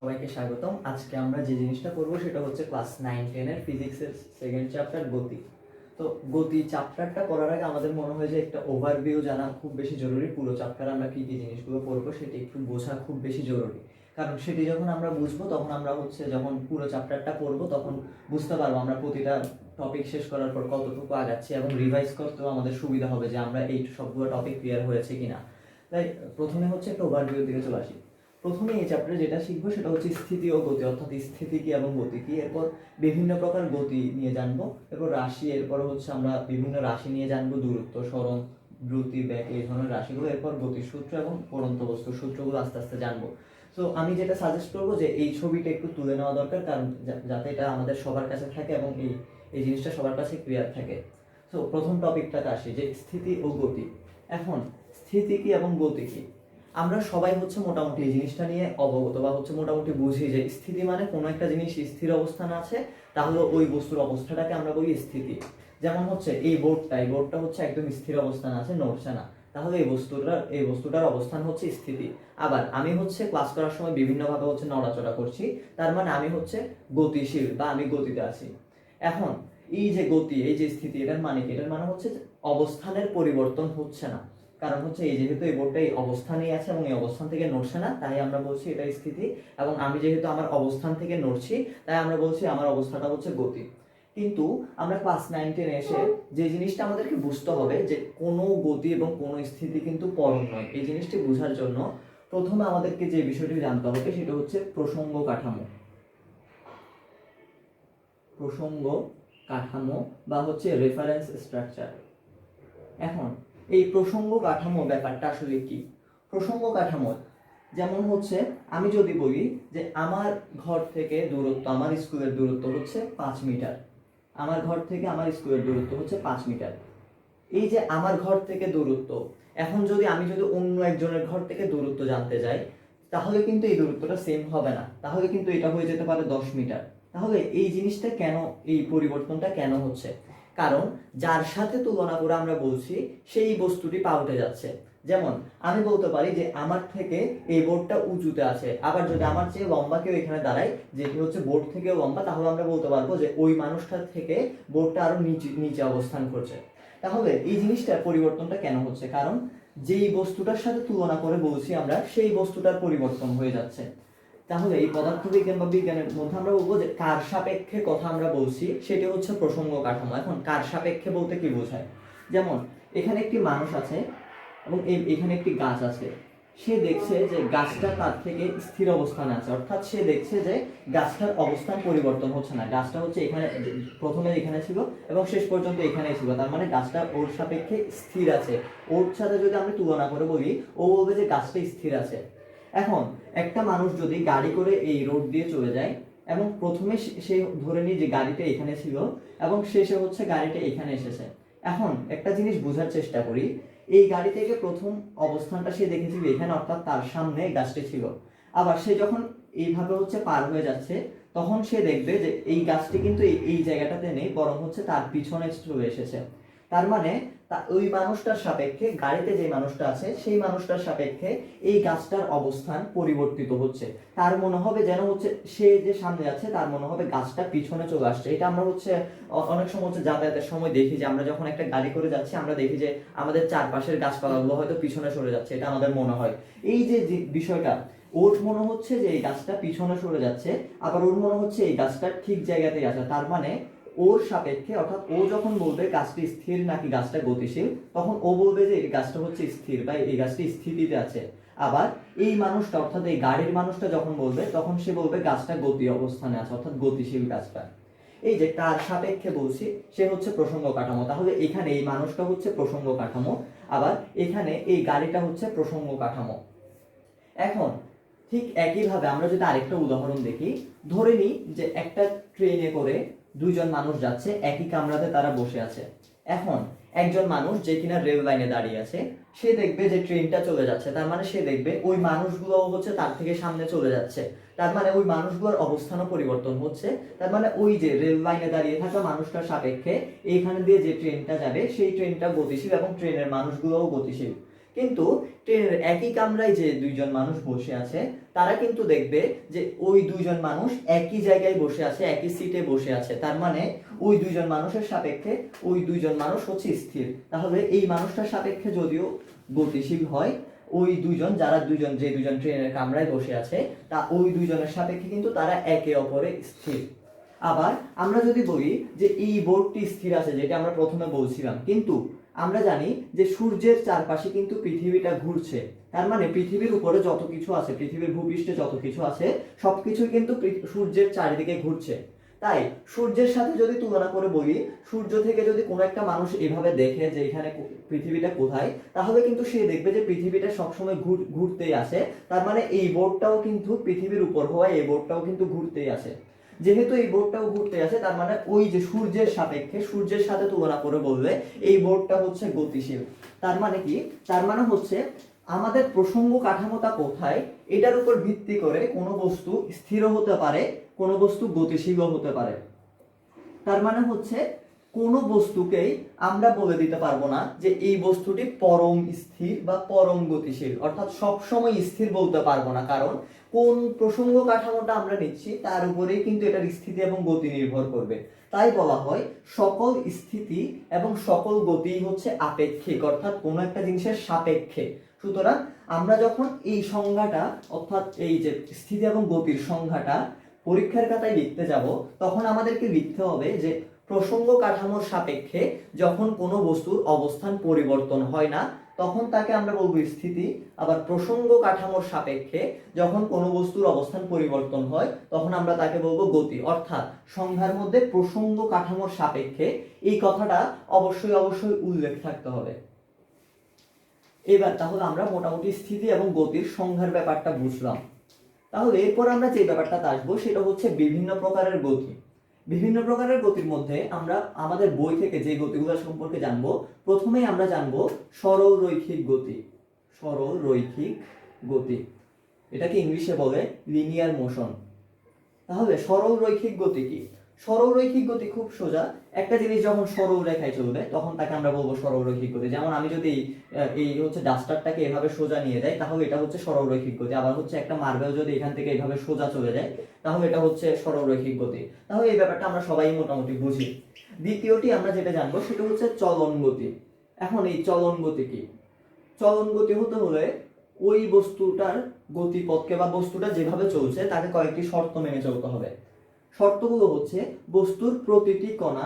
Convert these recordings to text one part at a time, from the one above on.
সবাইকে স্বাগতম। আজকে আমরা যে জিনিসটা করব সেটা হচ্ছে ক্লাস 9-10 এর ফিজিক্সের সেকেন্ড চ্যাপ্টার গতি। তো গতি চ্যাপ্টারটা পড়ার আগে আমাদের মনে হয় যে একটা ওভারভিউ জানা খুব বেশি জরুরি। পুরো চ্যাপ্টার আমরা কি কি জিনিসগুলো পড়বো সেটি একটু বোঝা খুব বেশি জরুরি, কারণ সেটি যখন আমরা বুঝবো তখন আমরা যখন পুরো চ্যাপ্টারটা পড়বো তখন বুঝতে পারবো আমরা প্রতিটা টপিক শেষ করার পর কতটুকু আগাচ্ছি, এবং রিভাইজ করতেও আমাদের সুবিধা হবে যে আমরা এই সবগুলো টপিক ক্লিয়ার হয়েছে কিনা। তাই প্রথমে হচ্ছে একটা ওভারভিউ দিকে চলে আসি। প্রথমে এই চ্যাপ্টারে যেটা শিখবো সেটা হচ্ছে স্থিতি ও গতি, অর্থাৎ স্থিতি কি এবং গতি কি। এরপর বিভিন্ন প্রকার গতি নিয়ে জানবো, এরপর রাশি, এরপর হচ্ছে আমরা বিভিন্ন রাশি নিয়ে জানবো, দূরত্ব, সরণ, দ্রুতি, ব্যাক, এই ধরনের রাশিগুলো। এরপর গতির সূত্র এবং পড়ন্ত বস্তুর সূত্রগুলো আস্তে আস্তে জানবো। সো আমি যেটা সাজেস্ট করবো যে এই ছবিটা একটু তুলে নেওয়া দরকার, কারণ যাতে এটা আমাদের সবার কাছে থাকে এবং এই জিনিসটা সবার কাছে ক্লিয়ার থাকে। সো প্রথম টপিকটাতে আসি, যে স্থিতি ও গতি। এখন স্থিতি কি এবং গতি কি, আমরা সবাই মোটামুটি এই জিনিসটা নিয়ে অবগত বা মোটামুটি বুঝি যে স্থিতি মানে কোনো একটা জিনিস স্থির অবস্থান আছে, তাহলে ওই বস্তুর অবস্থাটাকে আমরা বলি স্থিতি। যেমন এই বোর্ডটা একদম স্থির অবস্থান আছে, নড়ছে না, তাহলে এই বস্তুটার অবস্থান হচ্ছে স্থিতি। আবার আমি ক্লাস করার সময় বিভিন্নভাবে নড়াচড়া করছি, তার মানে আমি গতিশীল বা আমি গতিতে আছি। এখন এই যে গতি, এই যে স্থিতি, এটার মানে কি? এটার মানে অবস্থানের পরিবর্তন হচ্ছে না। কারণ এই যেহেতু এই বোর্ডটা এই অবস্থানেই আছে এবং এই অবস্থান থেকে নড়ছে না, তাই আমরা বলছি এটা স্থিতি। এবং আমি যেহেতু আমার অবস্থান থেকে নড়ছি, তাই আমরা বলছি আমার অবস্থাটা গতি। কিন্তু আমরা ক্লাস 9-10 এসে যে জিনিসটা আমাদেরকে বুঝতে হবে যে কোনো গতি এবং কোনো স্থিতি কিন্তু পরম নয়। এই জিনিসটি বোঝার জন্য প্রথমে আমাদেরকে যে বিষয়টি জানতে হবে সেটা হচ্ছে প্রসঙ্গ কাঠামো। প্রসঙ্গ কাঠামো বা রেফারেন্স স্ট্রাকচার। এখন এই প্রসঙ্গ কাঠামো ব্যাপারটা আসলে কি? প্রসঙ্গ কাঠামো যেমন আমি যদি বলি যে আমার ঘর থেকে দূরত্ব, আমার স্কুলের দূরত্ব 5 মিটার। আমার ঘর থেকে আমার স্কুলের দূরত্ব 5 মিটার। এই যে আমার ঘর থেকে দূরত্ব, এখন আমি যদি অন্য একজনের ঘর থেকে দূরত্ব জানতে যাই, তাহলে কিন্তু এই দূরত্বটা সেম হবে না, তাহলে কিন্তু এটা হয়ে যেতে পারে 10 মিটার। তাহলে এই জিনিসটা কেন, এই পরিবর্তনটা কেন হচ্ছে? কারণ যার সাথে তুলনা করে আমরা বলছি সেই বস্তুটি পাল্টে যাচ্ছে। যেমন আমি বলতে পারি যে আমার থেকে এই বোর্ডটা উঁচুতে আছে, আবার যদি আমার চেয়ে লম্বা কেউ এখানে দাঁড়ায়, যেটি বোর্ড থেকেও লম্বা, তাহলে আমরা বলতে পারবো যে ওই মানুষটার থেকে বোর্ডটা আরো নিচে অবস্থান করছে। তাহলে এই জিনিসটার পরিবর্তনটা কেন হচ্ছে? কারণ যেই বস্তুটার সাথে তুলনা করে বলছি আমরা, সেই বস্তুটার পরিবর্তন হয়ে যাচ্ছে। তাহলে এই পদার্থবিজ্ঞান বা বিজ্ঞানের মধ্যে আমরা বলবো যে কার সাপেক্ষে কথা আমরা বলছি সেটি প্রসঙ্গ কাঠামো। এখন কার সাপেক্ষে বলতে কি বোঝায়? যেমন এখানে একটি মানুষ আছে এবং এখানে একটি গাছ আছে। সে দেখছে যে গাছটা তার থেকে স্থির অবস্থানে আছে, অর্থাৎ সে দেখছে যে গাছটার অবস্থান পরিবর্তন হচ্ছে না। গাছটা এখানে, প্রথমে এখানে ছিল এবং শেষ পর্যন্ত এখানেই ছিল, তার মানে গাছটা ওর সাপেক্ষে স্থির আছে। ওর সাথে যদি আমরা তুলনা করে বলি, ও বলবে যে গাছটা স্থির আছে। এখন একটা মানুষ যদি গাড়ি করে এই রোড দিয়ে চলে যায়, এবং প্রথমে সে ধরে নিই যে গাড়িটা এখানে ছিল এবং শেষে গাড়িটা এখানে এসেছে। এখন একটা জিনিস বোঝার চেষ্টা করি, এই গাড়ি থেকে প্রথম অবস্থানটা সে দেখেছিল এখানে, অর্থাৎ তার সামনে গাছটি ছিল। আবার সে যখন এইভাবে পার হয়ে যাচ্ছে, তখন সে দেখবে যে এই গাছটি কিন্তু এই জায়গাটাতে নেই, বরং তার পিছনে চলে এসেছে। তার মানে ওই মানুষটার সাপেক্ষে, গাড়িতে যে মানুষটা আছে সেই মানুষটার সাপেক্ষে এই গাছটার অবস্থান পরিবর্তিত হচ্ছে। তার মনে হবে যেন সে যে সামনে আছে, তার মনে হবে গাছটা পিছনে চলে আসছে। এটা আমরা অনেক সময় যাতায়াতের সময় দেখি যে আমরা যখন একটা গাড়ি করে যাচ্ছি, আমরা দেখি যে আমাদের চারপাশের গাছপালাগুলো হয়তো পিছনে সরে যাচ্ছে, এটা আমাদের মনে হয়। এই যে বিষয়টা, ওর মনে হচ্ছে যে এই গাছটা পিছনে সরে যাচ্ছে, আবার ওর মনে হচ্ছে এই গাছটা ঠিক জায়গাতেই আছে। তার মানে ওর সাপেক্ষে, অর্থাৎ ও যখন বলবে গাছটি স্থির নাকি গাছটা গতিশীল, তখন ও বলবে যে এই গাছটা স্থির বা এই গাছটি স্থিতিতে আছে। আবার এই মানুষটা, অর্থাৎ এই গাড়ির মানুষটা যখন বলবে, তখন সে বলবে গাছটা গতি অবস্থানে আছে, অর্থাৎ গতিশীল গাছটা। এই যে কার সাপেক্ষে বলছি, সে প্রসঙ্গ কাঠামো। তাহলে এখানে এই মানুষটা প্রসঙ্গ কাঠামো, আবার এখানে এই গাড়িটা প্রসঙ্গ কাঠামো। এখন ঠিক একইভাবে আমরা যদি আরেকটা উদাহরণ দেখি, ধরে নিই যে একটা ট্রেনে করে দুইজন মানুষ যাচ্ছে, একই কামরাতে তারা বসে আছে। এখন একজন মানুষ যে কিনা রেল লাইনে দাঁড়িয়ে আছে, সে দেখবে যে ট্রেনটা চলে যাচ্ছে, তার মানে সে দেখবে ওই মানুষগুলো তার থেকে সামনে চলে যাচ্ছে, তার মানে ওই মানুষগুলোর অবস্থানও পরিবর্তন হচ্ছে। তার মানে ওই যে রেল লাইনে দাঁড়িয়ে থাকা মানুষটার সাপেক্ষে এইখানে দিয়ে যে ট্রেনটা যাবে, সেই ট্রেনটা গতিশীল এবং ট্রেনের মানুষগুলোও গতিশীল। কিন্তু ট্রেনের একই কামরায় যে দুইজন মানুষ বসে আছে তারা কিন্তু দেখবে যে ওই দুইজন মানুষ একই জায়গায় বসে আছে, একই সিটে বসে আছে, তার মানে ওই দুইজন মানুষের সাপেক্ষে ওই দুইজন মানুষ হচ্ছে স্থির। তাহলে এই মানুষটার সাপেক্ষে যদিও গতিশীল হয়, ওই দুইজন যে দুইজন ট্রেনের কামরায় বসে আছে তা ওই দুইজনের সাপেক্ষে কিন্তু তারা একে অপরে স্থির। আবার আমরা যদি বলি যে এই বোর্ডটি স্থির আছে, যেটা আমরা প্রথমে বলছিলাম, কিন্তু আমরা জানি যে সূর্যের চারপাশে কিন্তু পৃথিবীটা ঘুরছে, তার মানে পৃথিবীর উপরে যত কিছু আছে, পৃথিবীর ভূপৃষ্ঠে যত কিছু আছে সবকিছু কিন্তু সূর্যের চারিদিকে ঘুরছে। তাই সূর্যের সাথে যদি তুলনা করে বলি, সূর্য থেকে যদি কোনো একটা মানুষ এভাবে দেখে যে এখানে পৃথিবীটা কোথায়, তাহলে কিন্তু সে দেখবে যে পৃথিবীটা সবসময় ঘুরতেই আছে, তার মানে এই বোর্ডটাও কিন্তু পৃথিবীর উপর হওয়ায় এই বোর্ডটাও কিন্তু ঘুরতেই আছে। যেহেতু এই বোর্ডটাও ঘুরতে আছে, তার মানে ওই যে সূর্যের সাপেক্ষে সূর্যের সাথে তুলনা করে বললে এই বোর্ডটা হচ্ছে গতিশীল। তার মানে কি? তার মানে হচ্ছে আমাদের প্রসঙ্গ কাঠামোটা কোথায় এটার উপর ভিত্তি করে কোনো বস্তু স্থির হতে পারে, কোনো বস্তু গতিশীলও হতে পারে। তার মানে হচ্ছে কোনো বস্তুকেই আমরা বলে দিতে পারবো না যে এই বস্তুটি পরম স্থির বা পরম গতিশীল, অর্থাৎ সবসময় স্থির বলতে পারবো না, কারণ কোন প্রসঙ্গ কাঠামোটা আমরা নিচ্ছি তার উপরেই কিন্তু এটার স্থিতি এবং গতি নির্ভর করবে। তাই বলা হয় সকল স্থিতি এবং সকল গতি হচ্ছে আপেক্ষিক, অর্থাৎ কোনো একটা জিনিসের সাপেক্ষে। সুতরাং আমরা যখন এই সংজ্ঞাটা, অর্থাৎ এই যে স্থিতি এবং গতির সংজ্ঞাটা পরীক্ষার খাতায় লিখতে যাব, তখন আমাদেরকে লিখতে হবে যে প্রসঙ্গ কাঠামোর সাপেক্ষে যখন কোনো বস্তুর অবস্থান পরিবর্তন হয় না তখন তাকে আমরা বলবো স্থিতি। আবার প্রসঙ্গ কাঠামোর সাপেক্ষে যখন কোনো বস্তুর অবস্থান পরিবর্তন হয় তখন আমরা তাকে বলবো গতি। অর্থাৎ সংজ্ঞার মধ্যে প্রসঙ্গ কাঠামোর সাপেক্ষে এই কথাটা অবশ্যই অবশ্যই উল্লেখ থাকতে হবে। এবার তাহলে আমরা মোটামুটি স্থিতি এবং গতির সংজ্ঞার ব্যাপারটা বুঝলাম। তাহলে এরপর আমরা যে ব্যাপারটাতে আসবো সেটা হচ্ছে বিভিন্ন প্রকারের গতি। বিভিন্ন প্রকারের গতির মধ্যে আমরা আমাদের বই থেকে যে গতিগুলো সম্পর্কে জানবো, প্রথমেই আমরা জানবো সরল রৈখিক গতি। সরল রৈখিক গতি, এটাকে ইংলিশে বলে লিনিয়ার মোশন। তাহলে সরল রৈখিক গতি কি? সরল রৈখিক গতি খুব সোজা, একটা জিনিস যখন সরল রেখায় চলবে তখন তাকে আমরা বলবো সরল রৈখিক গতি। যেমন আমি যদি এই হচ্ছে ডাস্টারটাকে এভাবে সোজা নিয়ে যাই তাহলে এটা হচ্ছে সরল রৈখিক গতি। আবার হচ্ছে একটা মার্বেল যদি এখান থেকে এভাবে সোজা চলে যায় তাহলে এটা হচ্ছে সরল রৈখিক গতি। তাহলে এই ব্যাপারটা আমরা সবাই মোটামুটি বুঝি। দ্বিতীয়টি আমরা যেটা জানবো সেটা হচ্ছে চলন গতি। এখন এই চলন গতি কি? চলন গতি হতে হলে ওই বস্তুটার গতিপথকে বা বস্তুটা যেভাবে চলছে তাকে কয়েকটি শর্ত মেনে চলতে হবে। শর্তগুলো হচ্ছে বস্তুর প্রতিটি কণা,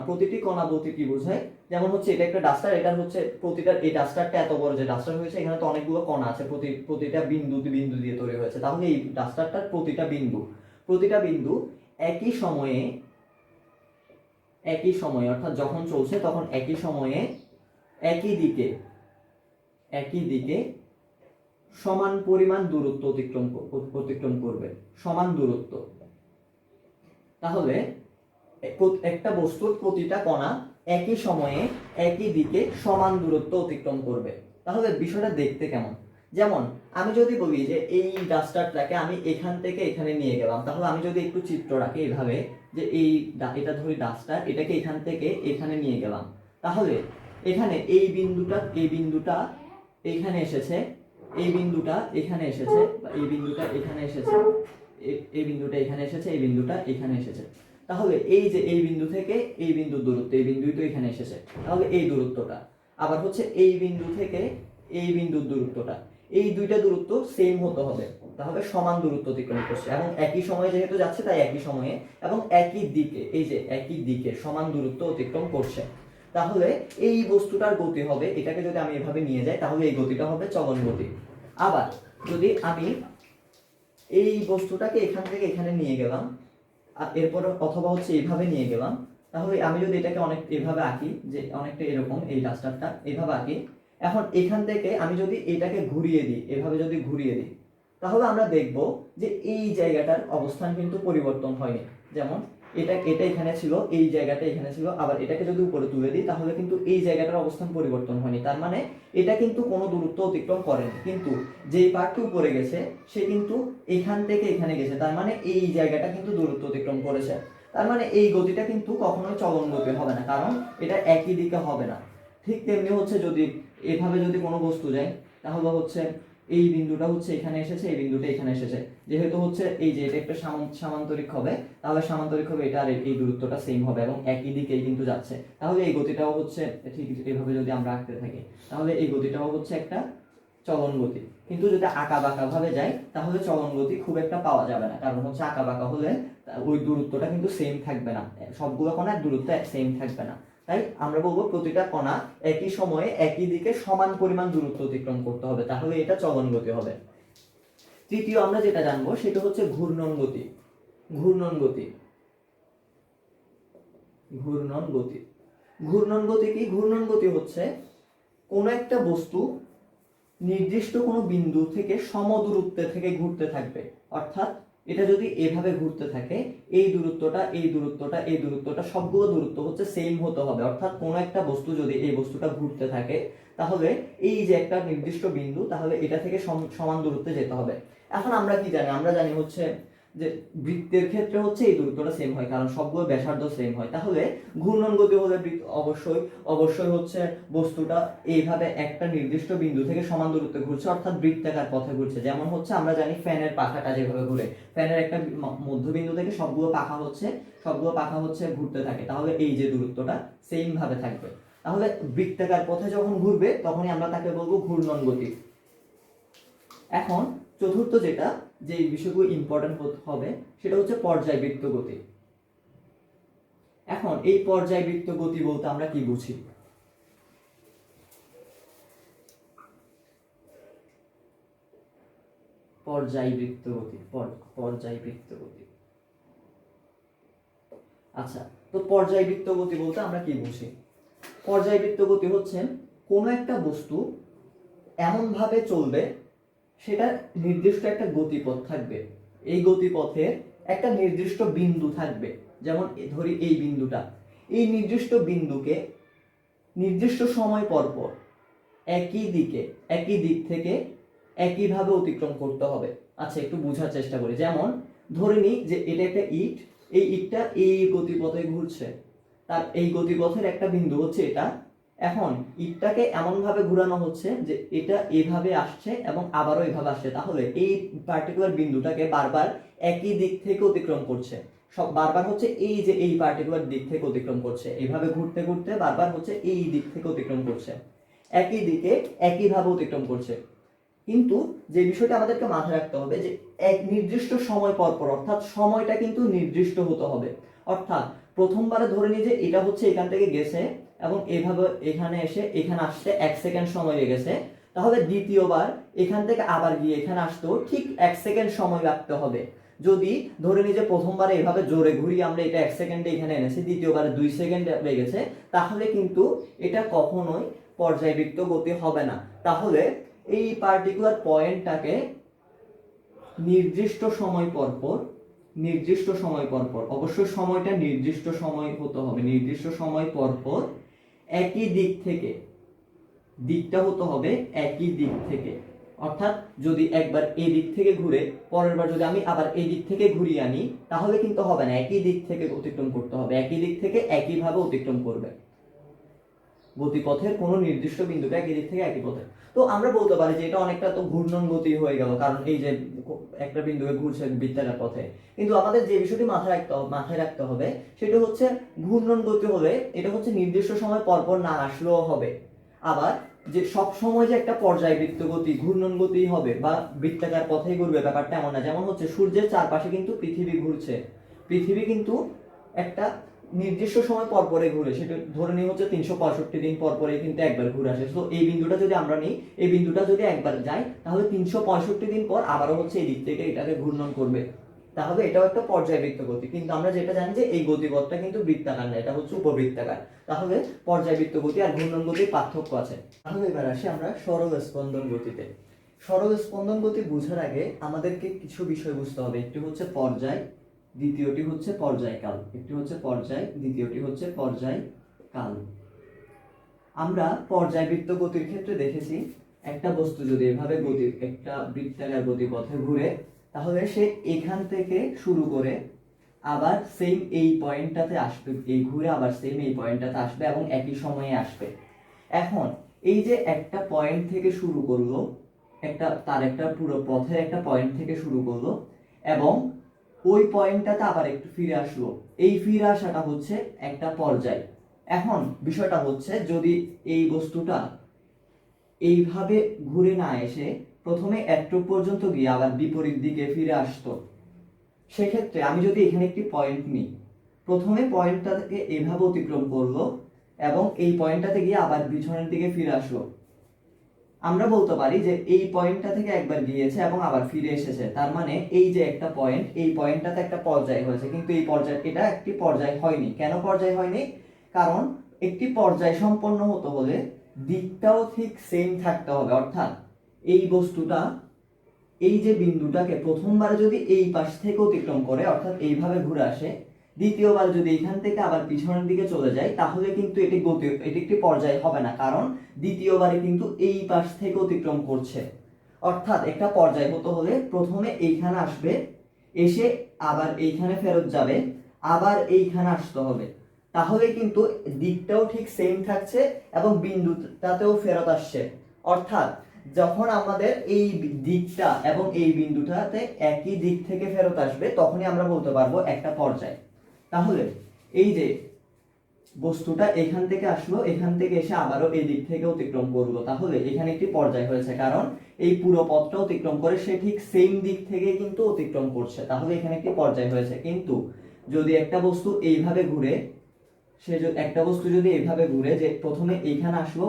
প্রতিটি কণা বলতে কি বোঝায়? যেমন হচ্ছে এটা একটা ডাস্টার, এটা হচ্ছে প্রতিটা, এই ডাস্টারটা এত বড় যে ডাস্টার হয়েছে এখানে তো অনেকগুলো কণা আছে, প্রতিটা বিন্দু দিয়ে তৈরি হয়েছে। তাহলে এই ডাস্টারটার প্রতিটা বিন্দু একই সময়ে অর্থাৎ যখন চলছে তখন একই সময়ে একই দিকে সমান পরিমাণ দূরত্ব অতিক্রম করবে, সমান দূরত্ব। তাহলে একটা বস্তুর প্রতিটা কণা একই সময়ে একই দিকে সমান দূরত্ব অতিক্রম করবে। তাহলে বিষয়টা দেখতে কেমন? যেমন আমি যদি বলি যে এই ডাস্টারটাকে আমি এখান থেকে এখানে নিয়ে গেলাম, তাহলে আমি যদি একটু চিত্র রাখি এভাবে যে এটা ধরি ডাস্টার, এটাকে এখান থেকে এখানে নিয়ে গেলাম, তাহলে এখানে এই বিন্দুটা এখানে এসেছে, এই বিন্দুটা এখানে এসেছে, এই বিন্দুটা এখানে এসেছে, এই বিন্দুটা এখানে এসেছে, এই বিন্দুটা এখানে এসেছে। তাহলে এই যে এই বিন্দু থেকে এই বিন্দুর দূরত্ব, এই বিন্দুই তো এখানে এসেছে, তাহলে এই দূরত্বটা। আবার হচ্ছে এই বিন্দু থেকে এই বিন্দুর দূরত্বটা, এই দুইটা দূরত্ব সেম হতে হবে, তাহলে সমান দূরত্ব অতিক্রম করছে এবং একই সময়ে যেহেতু যাচ্ছে তাই একই সময়ে এবং একই দিকে, এই যে একই দিকে সমান দূরত্ব অতিক্রম করছে। তাহলে এই বস্তুটার গতি হবে, এটাকে যদি আমি এভাবে নিয়ে যাই তাহলে এই গতিটা হবে চলন গতি। আবার যদি আমি এই বস্তুটাকে এখান থেকে এখানে নিয়ে গেলাম, এরপর অথবা হচ্ছে এইভাবে নিয়ে গেলাম, তাহলে আমি যদি এটাকে অনেক এভাবে আঁকি, যে অনেকটা এরকম এই ডাস্টারটা এইভাবে আঁকি, এখন এখান থেকে আমি যদি এটাকে ঘুরিয়ে দিই, এভাবে যদি ঘুরিয়ে দিই, তাহলে আমরা দেখব যে এই জায়গাটার অবস্থান কিন্তু পরিবর্তন হয়নি। যেমন এটা এখানে ছিল, এই জায়গাটা এখানে ছিল, আবার এটাকে যদি উপরে তুলে দিই তাহলে কিন্তু এই জায়গাটার অবস্থান পরিবর্তন হয়নি। তার মানে এটা কিন্তু কোনো দূরত্ব অতিক্রম করেনি, কিন্তু যেই পার্টটি উপরে গেছে সে কিন্তু এখান থেকে এখানে গেছে, তার মানে এই জায়গাটা কিন্তু দূরত্ব অতিক্রম করেছে। তার মানে এই গতিটা কিন্তু কখনোই চলন গতি হবে না, কারণ এটা একই দিকে হবে না। ঠিক তেমনি হচ্ছে যদি এভাবে যদি কোনো বস্তু যায় তাহলে হচ্ছে এই বিন্দুটা হচ্ছে এখানে এসেছে, এই বিন্দুটা এখানে এসেছে, যেহেতু হচ্ছে এই যে এটা একটা সামান্তরিক হবে, তাহলে সামান্তরিক হবে এটা আর এই দূরত্বটা সেম হবে এবং একই দিকেই কিন্তু যাচ্ছে, তাহলে এই গতিটাও হচ্ছে ঠিক এইভাবে যদি আমরা আঁকতে থাকি তাহলে এই গতিটাও হচ্ছে একটা চলন গতি। কিন্তু যদি আঁকা বাঁকা ভাবে যায় তাহলে চলন গতি খুব একটা পাওয়া যাবে না, কারণ হচ্ছে আঁকা বাঁকা হলে ওই দূরত্বটা কিন্তু সেম থাকবে না, সবগুলো কণার দূরত্ব সেম থাকবে না। তাই আমরা বলবো প্রতিটা কণা একই সময়ে একই দিকে সমান পরিমাণ দূরত্ব অতিক্রম করতে হবে, তাহলে এটা চলন গতি হবে। তৃতীয় আমরা যেটা জানবো সেটা হচ্ছে ঘূর্ণন গতি। ঘূর্ণন গতি, ঘূর্ণন গতি, ঘূর্ণন গতি কি? ঘূর্ণন গতি হচ্ছে কোনো একটা বস্তু নির্দিষ্ট কোনো বিন্দু থেকে সমদূরত্বে থেকে ঘুরতে থাকবে, অর্থাৎ এটা যদি এভাবে ঘুরতে থাকে এই দূরত্বটা এই দূরত্বটা এই দূরত্বটা সবগুলো দূরত্ব হচ্ছে সেম হতে হবে, অর্থাৎ কোনো একটা বস্তু যদি এই বস্তুটা ঘুরতে থাকে তাহলে এই যে একটা নির্দিষ্ট বিন্দু তাহলে এটা থেকে সমান দূরত্বে যেতে হবে। এখন আমরা কি জানি? আমরা জানি হচ্ছে যে বৃত্তের ক্ষেত্রে হচ্ছে এই দূরত্বটা সেম হয়, কারণ সবগুলো ব্যাসার্ধ সেম হয়, তাহলে ঘূর্ণন গতি হলে অবশ্যই অবশ্যই হচ্ছে বস্তুটা এইভাবে একটা নির্দিষ্ট বিন্দু থেকে সমান দূরত্বে ঘুরছে, অর্থাৎ বৃত্তাকার পথে ঘুরছে। যেমন হচ্ছে আমরা জানি ফ্যানের পাখাটা যেভাবে ঘুরে, ফ্যানের একটা মধ্যবিন্দু থেকে সবগুলো পাখা হচ্ছে ঘুরতে থাকে, তাহলে এই যে দূরত্বটা সেম ভাবে থাকবে। তাহলে বৃত্তাকার পথে যখন ঘুরবে তখনই আমরা তাকে বলবো ঘূর্ণন গতি। এখন চতুর্থ যেটা যে বিষয়গুলো ইম্পর্টেন্ট হবে সেটা হচ্ছে পর্যায়বৃত্ত গতি। এখন এই পর্যায়বৃত্ত গতি বলতে আমরা কি বুঝি? পর্যায়বৃত্ত গতি, পর্যায়বৃত্ত গতি। আচ্ছা, তো পর্যায়বৃত্ত গতি বলতে আমরা কি বুঝি? পর্যায়বৃত্ত গতি হচ্ছে কোনো একটা বস্তু এমন ভাবে চলবে, সেটা নির্দিষ্ট একটা গতিপথ থাকবে, এই গতিপথে একটা নির্দিষ্ট বিন্দু থাকবে, যেমন ধরি এই বিন্দুটা, এই নির্দিষ্ট বিন্দুকে নির্দিষ্ট সময় পর পর একই দিক থেকে একইভাবে অতিক্রম করতে হবে। আচ্ছা, একটু বোঝার চেষ্টা করি। যেমন ধরে নিই যে এটা একটা ইট, এই ইটটা এই গতিপথে ঘুরছে, তার এই গতিপথের একটা বিন্দু হচ্ছে এটা। এখন ইটটাকে এমন ভাবে ঘোরানো হচ্ছে যে এটা এভাবে আসছে এবং আবারও এভাবে আসছে, তাহলে এই পার্টিকুলার বিন্দুটাকে বারবার একই দিক থেকে অতিক্রম করছে, সব বারবার হচ্ছে এই যে এই পার্টিকুলার দিক থেকে অতিক্রম করছে, এইভাবে ঘুরতে ঘুরতে বারবার হচ্ছে এই দিক থেকে অতিক্রম করছে, একই দিকে একইভাবে অতিক্রম করছে। কিন্তু যে বিষয়টা আমাদেরকে মাথায় রাখতে হবে যে এক নির্দিষ্ট সময় পর পর, অর্থাৎ সময়টা কিন্তু নির্দিষ্ট হতে হবে। অর্থাৎ প্রথমবারে ধরে নিই যে এটা হচ্ছে এখান থেকে গেছে এবং এভাবে এখানে এসে এখানে আসতে 1 সেকেন্ড সময় লেগেছে, তাহলে দ্বিতীয়বার এখান থেকে আবার গিয়ে এখানে আসতেও ঠিক 1 সেকেন্ড সময় লাগতে হবে। যদি ধরে নিই যে প্রথমবারে এভাবে জোরে ঘুরিয়ে আমরা এটা 1 সেকেন্ডে এখানে এনেছি, দ্বিতীয়বারে 2 সেকেন্ড লেগেছে, তাহলে কিন্তু এটা কখনোই পর্যায়বৃত্ত গতি হবে না। তাহলে এই পার্টিকুলার পয়েন্টটাকে নির্দিষ্ট সময় পর পর, অবশ্যই সময়টা নির্দিষ্ট সময় হতে হবে, নির্দিষ্ট সময় পর পর একই দিক থেকে, দিকটা হতে হবে একই দিক থেকে। অর্থাৎ যদি একবার এই দিক থেকে ঘুরে পরের বার যদি আমি আবার এই দিক থেকে ঘুরিয়ে আনি তাহলে কিন্তু হবে না, একই দিক থেকে অতিক্রম করতে হবে, একই দিক থেকে একইভাবে অতিক্রম করবে, গতিপথের কোনো নির্দিষ্ট বিন্দুকে একই দিক থেকে একই পথে। তো আমরা বলতে পারি যে এটা অনেকটা তো ঘূর্ণন গতি হয়ে গেল, কারণ এই যে একটা বিন্দুকে ঘুরছে বৃত্তাকার পথে। কিন্তু আমাদের যে বিষয়টি মাথায় রাখতে হবে সেটা হচ্ছে ঘূর্ণন গতি হলে এটা হচ্ছে নির্দিষ্ট সময় পরপর না আসলেও হবে, আবার যে সব সময় যে একটা পর্যায়বৃত্ত গতি ঘূর্ণন গতি হবে বা বৃত্তাকার পথেই ঘুরবে ব্যাপারটা এমন না। যেমন হচ্ছে সূর্যের চারপাশে কিন্তু পৃথিবী ঘুরছে, পৃথিবী কিন্তু একটা নির্দিষ্ট সময় পর পরে ঘুরে, সেটা ধরে নিই হচ্ছে 365 দিন পর পরে কিন্তু একবার ঘুরে আসে। তো এই বিন্দুটা যদি আমরা নিই, এই বিন্দুটা যদি একবার যায় তাহলে 365 দিন পর আবারও হচ্ছে এই দিক থেকে এটাকে ঘূর্ণন করবে, তাহলে এটাও একটা পর্যায়বৃত্ত গতি। কিন্তু আমরা যেটা জানি যে এই গতিপথটা কিন্তু বৃত্তাকার না, এটা হচ্ছে উপবৃত্তাকার। তাহলে পর্যায়বৃত্ত গতি আর ঘূর্ণন গতির পার্থক্য আছে। তাহলে এবার আসি আমরা সরল স্পন্দন গতিতে। সরল স্পন্দন গতি বোঝার আগে আমাদেরকে কিছু বিষয় বুঝতে হবে। একটি হচ্ছে পর্যায়, দ্বিতীয়টি হচ্ছে পর্যায়কাল। একটি হচ্ছে পর্যায়, দ্বিতীয়টি হচ্ছে পর্যায়কাল। আমরা পর্যায়বৃত্ত গতির ক্ষেত্রে দেখেছি একটা বস্তু যদি এভাবে একটা বৃত্তাকার গতিপথে ঘুরে তাহলে সে এখান থেকে শুরু করে আবার সেম এই পয়েন্টটাতে আসবে, এই ঘুরে আবার সেম এই পয়েন্টটাতে আসবে এবং একই সময়ে আসবে। এখন এই যে একটা পয়েন্ট থেকে শুরু করলো, তার একটা পুরো পথের একটা পয়েন্ট থেকে শুরু করলো এবং ওই পয়েন্টটাতে আবার একটু ফিরে আসলো, এই ফিরে আসাটা হচ্ছে একটা পর্যায়। এখন বিষয়টা হচ্ছে যদি এই বস্তুটা এইভাবে ঘুরে না এসে প্রথমে একটু পর্যন্ত গিয়ে আবার বিপরীত দিকে ফিরে আসতো, সেক্ষেত্রে আমি যদি এখানে একটি পয়েন্ট নিই, প্রথমে পয়েন্টটা থেকে এইভাবে অতিক্রম করলো এবং এই পয়েন্টটাতে গিয়ে আবার পিছনের দিকে ফিরে আসলো, আমরা বলতে পারি যে এই পয়েন্টটা থেকে একবার গিয়েছে এবং আবার ফিরে এসেছে, তার মানে এই যে একটা পয়েন্ট, এই পয়েন্টটাতে একটা পর্যায় হয়েছে, কিন্তু এই পর্যায়, এটা একটি পর্যায় হয়নি। কেন পর্যায় হয়নি? কারণ একটি পর্যায় সম্পন্ন হতে হলে দিকটাও ঠিক সেম থাকতে হবে, অর্থাৎ এই বস্তুটা এই যে বিন্দুটাকে প্রথমবার যদি এই পাশ থেকে অতিক্রম করে, অর্থাৎ এইভাবে ঘুরে আসে, দ্বিতীয়বার যদি এখান থেকে আবার পিছনের দিকে চলে যায়, তাহলে কিন্তু এটি একটি পর্যায় হবে না, কারণ দ্বিতীয়বারে কিন্তু এই পাশ থেকে অতিক্রম করছে। অর্থাৎ একটা পর্যায় হতে হলে প্রথমে এইখানে আসবে, এসে আবার এইখানে ফেরত যাবে, আবার এইখানে আসতে হবে, তাহলে কিন্তু দিকটাও ঠিক সেম থাকছে এবং বিন্দুটাতেও ফেরত আসছে। অর্থাৎ যখন আমাদের এই দিকটা এবং এই বিন্দুটাতে একই দিক থেকে ফেরত আসবে, তখনই আমরা বলতে পারবো একটা পর্যায়। তাহলে এই যে বস্তুটা এখান থেকে আসলো, এখান থেকে এসে আবারও এই দিক থেকে অতিক্রম করলো, তাহলে এখানে একটি পর্যায় হয়েছে, কারণ এই পুরো পথটা অতিক্রম করে সে ঠিক সেম দিক থেকে কিন্তু অতিক্রম করছে, তাহলে এখানে একটি পর্যায় হয়েছে। কিন্তু যদি একটা বস্তু এইভাবে ঘুরে, একটা বস্তু যদি এইভাবে ঘুরে, যে প্রথমে এইখানে আসলো,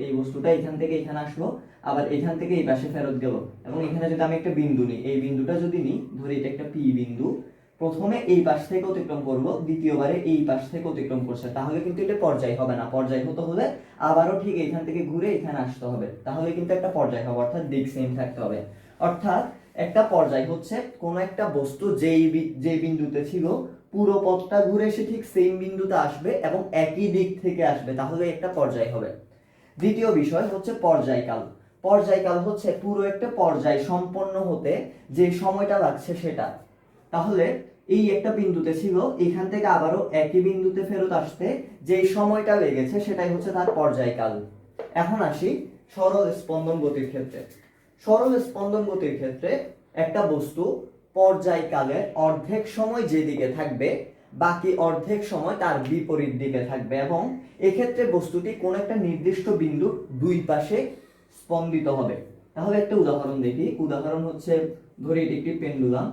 এই বস্তুটা এখান থেকে এখানে আসলো, আবার এখান থেকে এই পাশে ফেরত গেল, এবং এখানে যদি আমি একটা বিন্দু নিই, এই বিন্দুটা যদি নিই, ধরি এটা একটা পি বিন্দু, প্রথমে এই পাশ থেকে অতিক্রম করবো, দ্বিতীয়বারে এই পাশ থেকে অতিক্রম করছে, তাহলে কিন্তু এটা পর্যায় হবে না। পর্যায় হতে হলে আবারও ঠিক এখান থেকে ঘুরে এখানে আসতে হবে, তাহলে কিন্তু একটা পর্যায় হবে, অর্থাৎ দিক সেম থাকতে হবে। অর্থাৎ একটা পর্যায় হচ্ছে কোন একটা বস্তু যেই বিন্দুতে ছিল, পুরো পথটা ঘুরে এসে ঠিক সেম বিন্দুতে আসবে এবং একই দিক থেকে আসবে, তাহলে একটা পর্যায় হবে। দ্বিতীয় বিষয় হচ্ছে পর্যায়কাল। পর্যায়কাল হচ্ছে পুরো একটা পর্যায় সম্পন্ন হতে যে সময়টা লাগছে সেটা। তাহলে এই একটা বিন্দুতে ছিল, এখান থেকে আবারও একই বিন্দুতে ফেরত আসতে যে সময়টা লেগেছে সেটাই হচ্ছে তার পর্যায়কাল। এখন আসি সরল স্পন্দন গতির ক্ষেত্রে। সরল স্পন্দন গতির ক্ষেত্রে একটা বস্তু পর্যায়কালের অর্ধেক সময় যেদিকে থাকবে, বাকি অর্ধেক সময় তার বিপরীত দিকে থাকবে, এবং এক্ষেত্রে বস্তুটি কোন একটা নির্দিষ্ট বিন্দুর দুই পাশে স্পন্দিত হবে। তাহলে একটা উদাহরণ দেখি। উদাহরণ হচ্ছে, ধরি এটি একটি পেন্ডুলাম।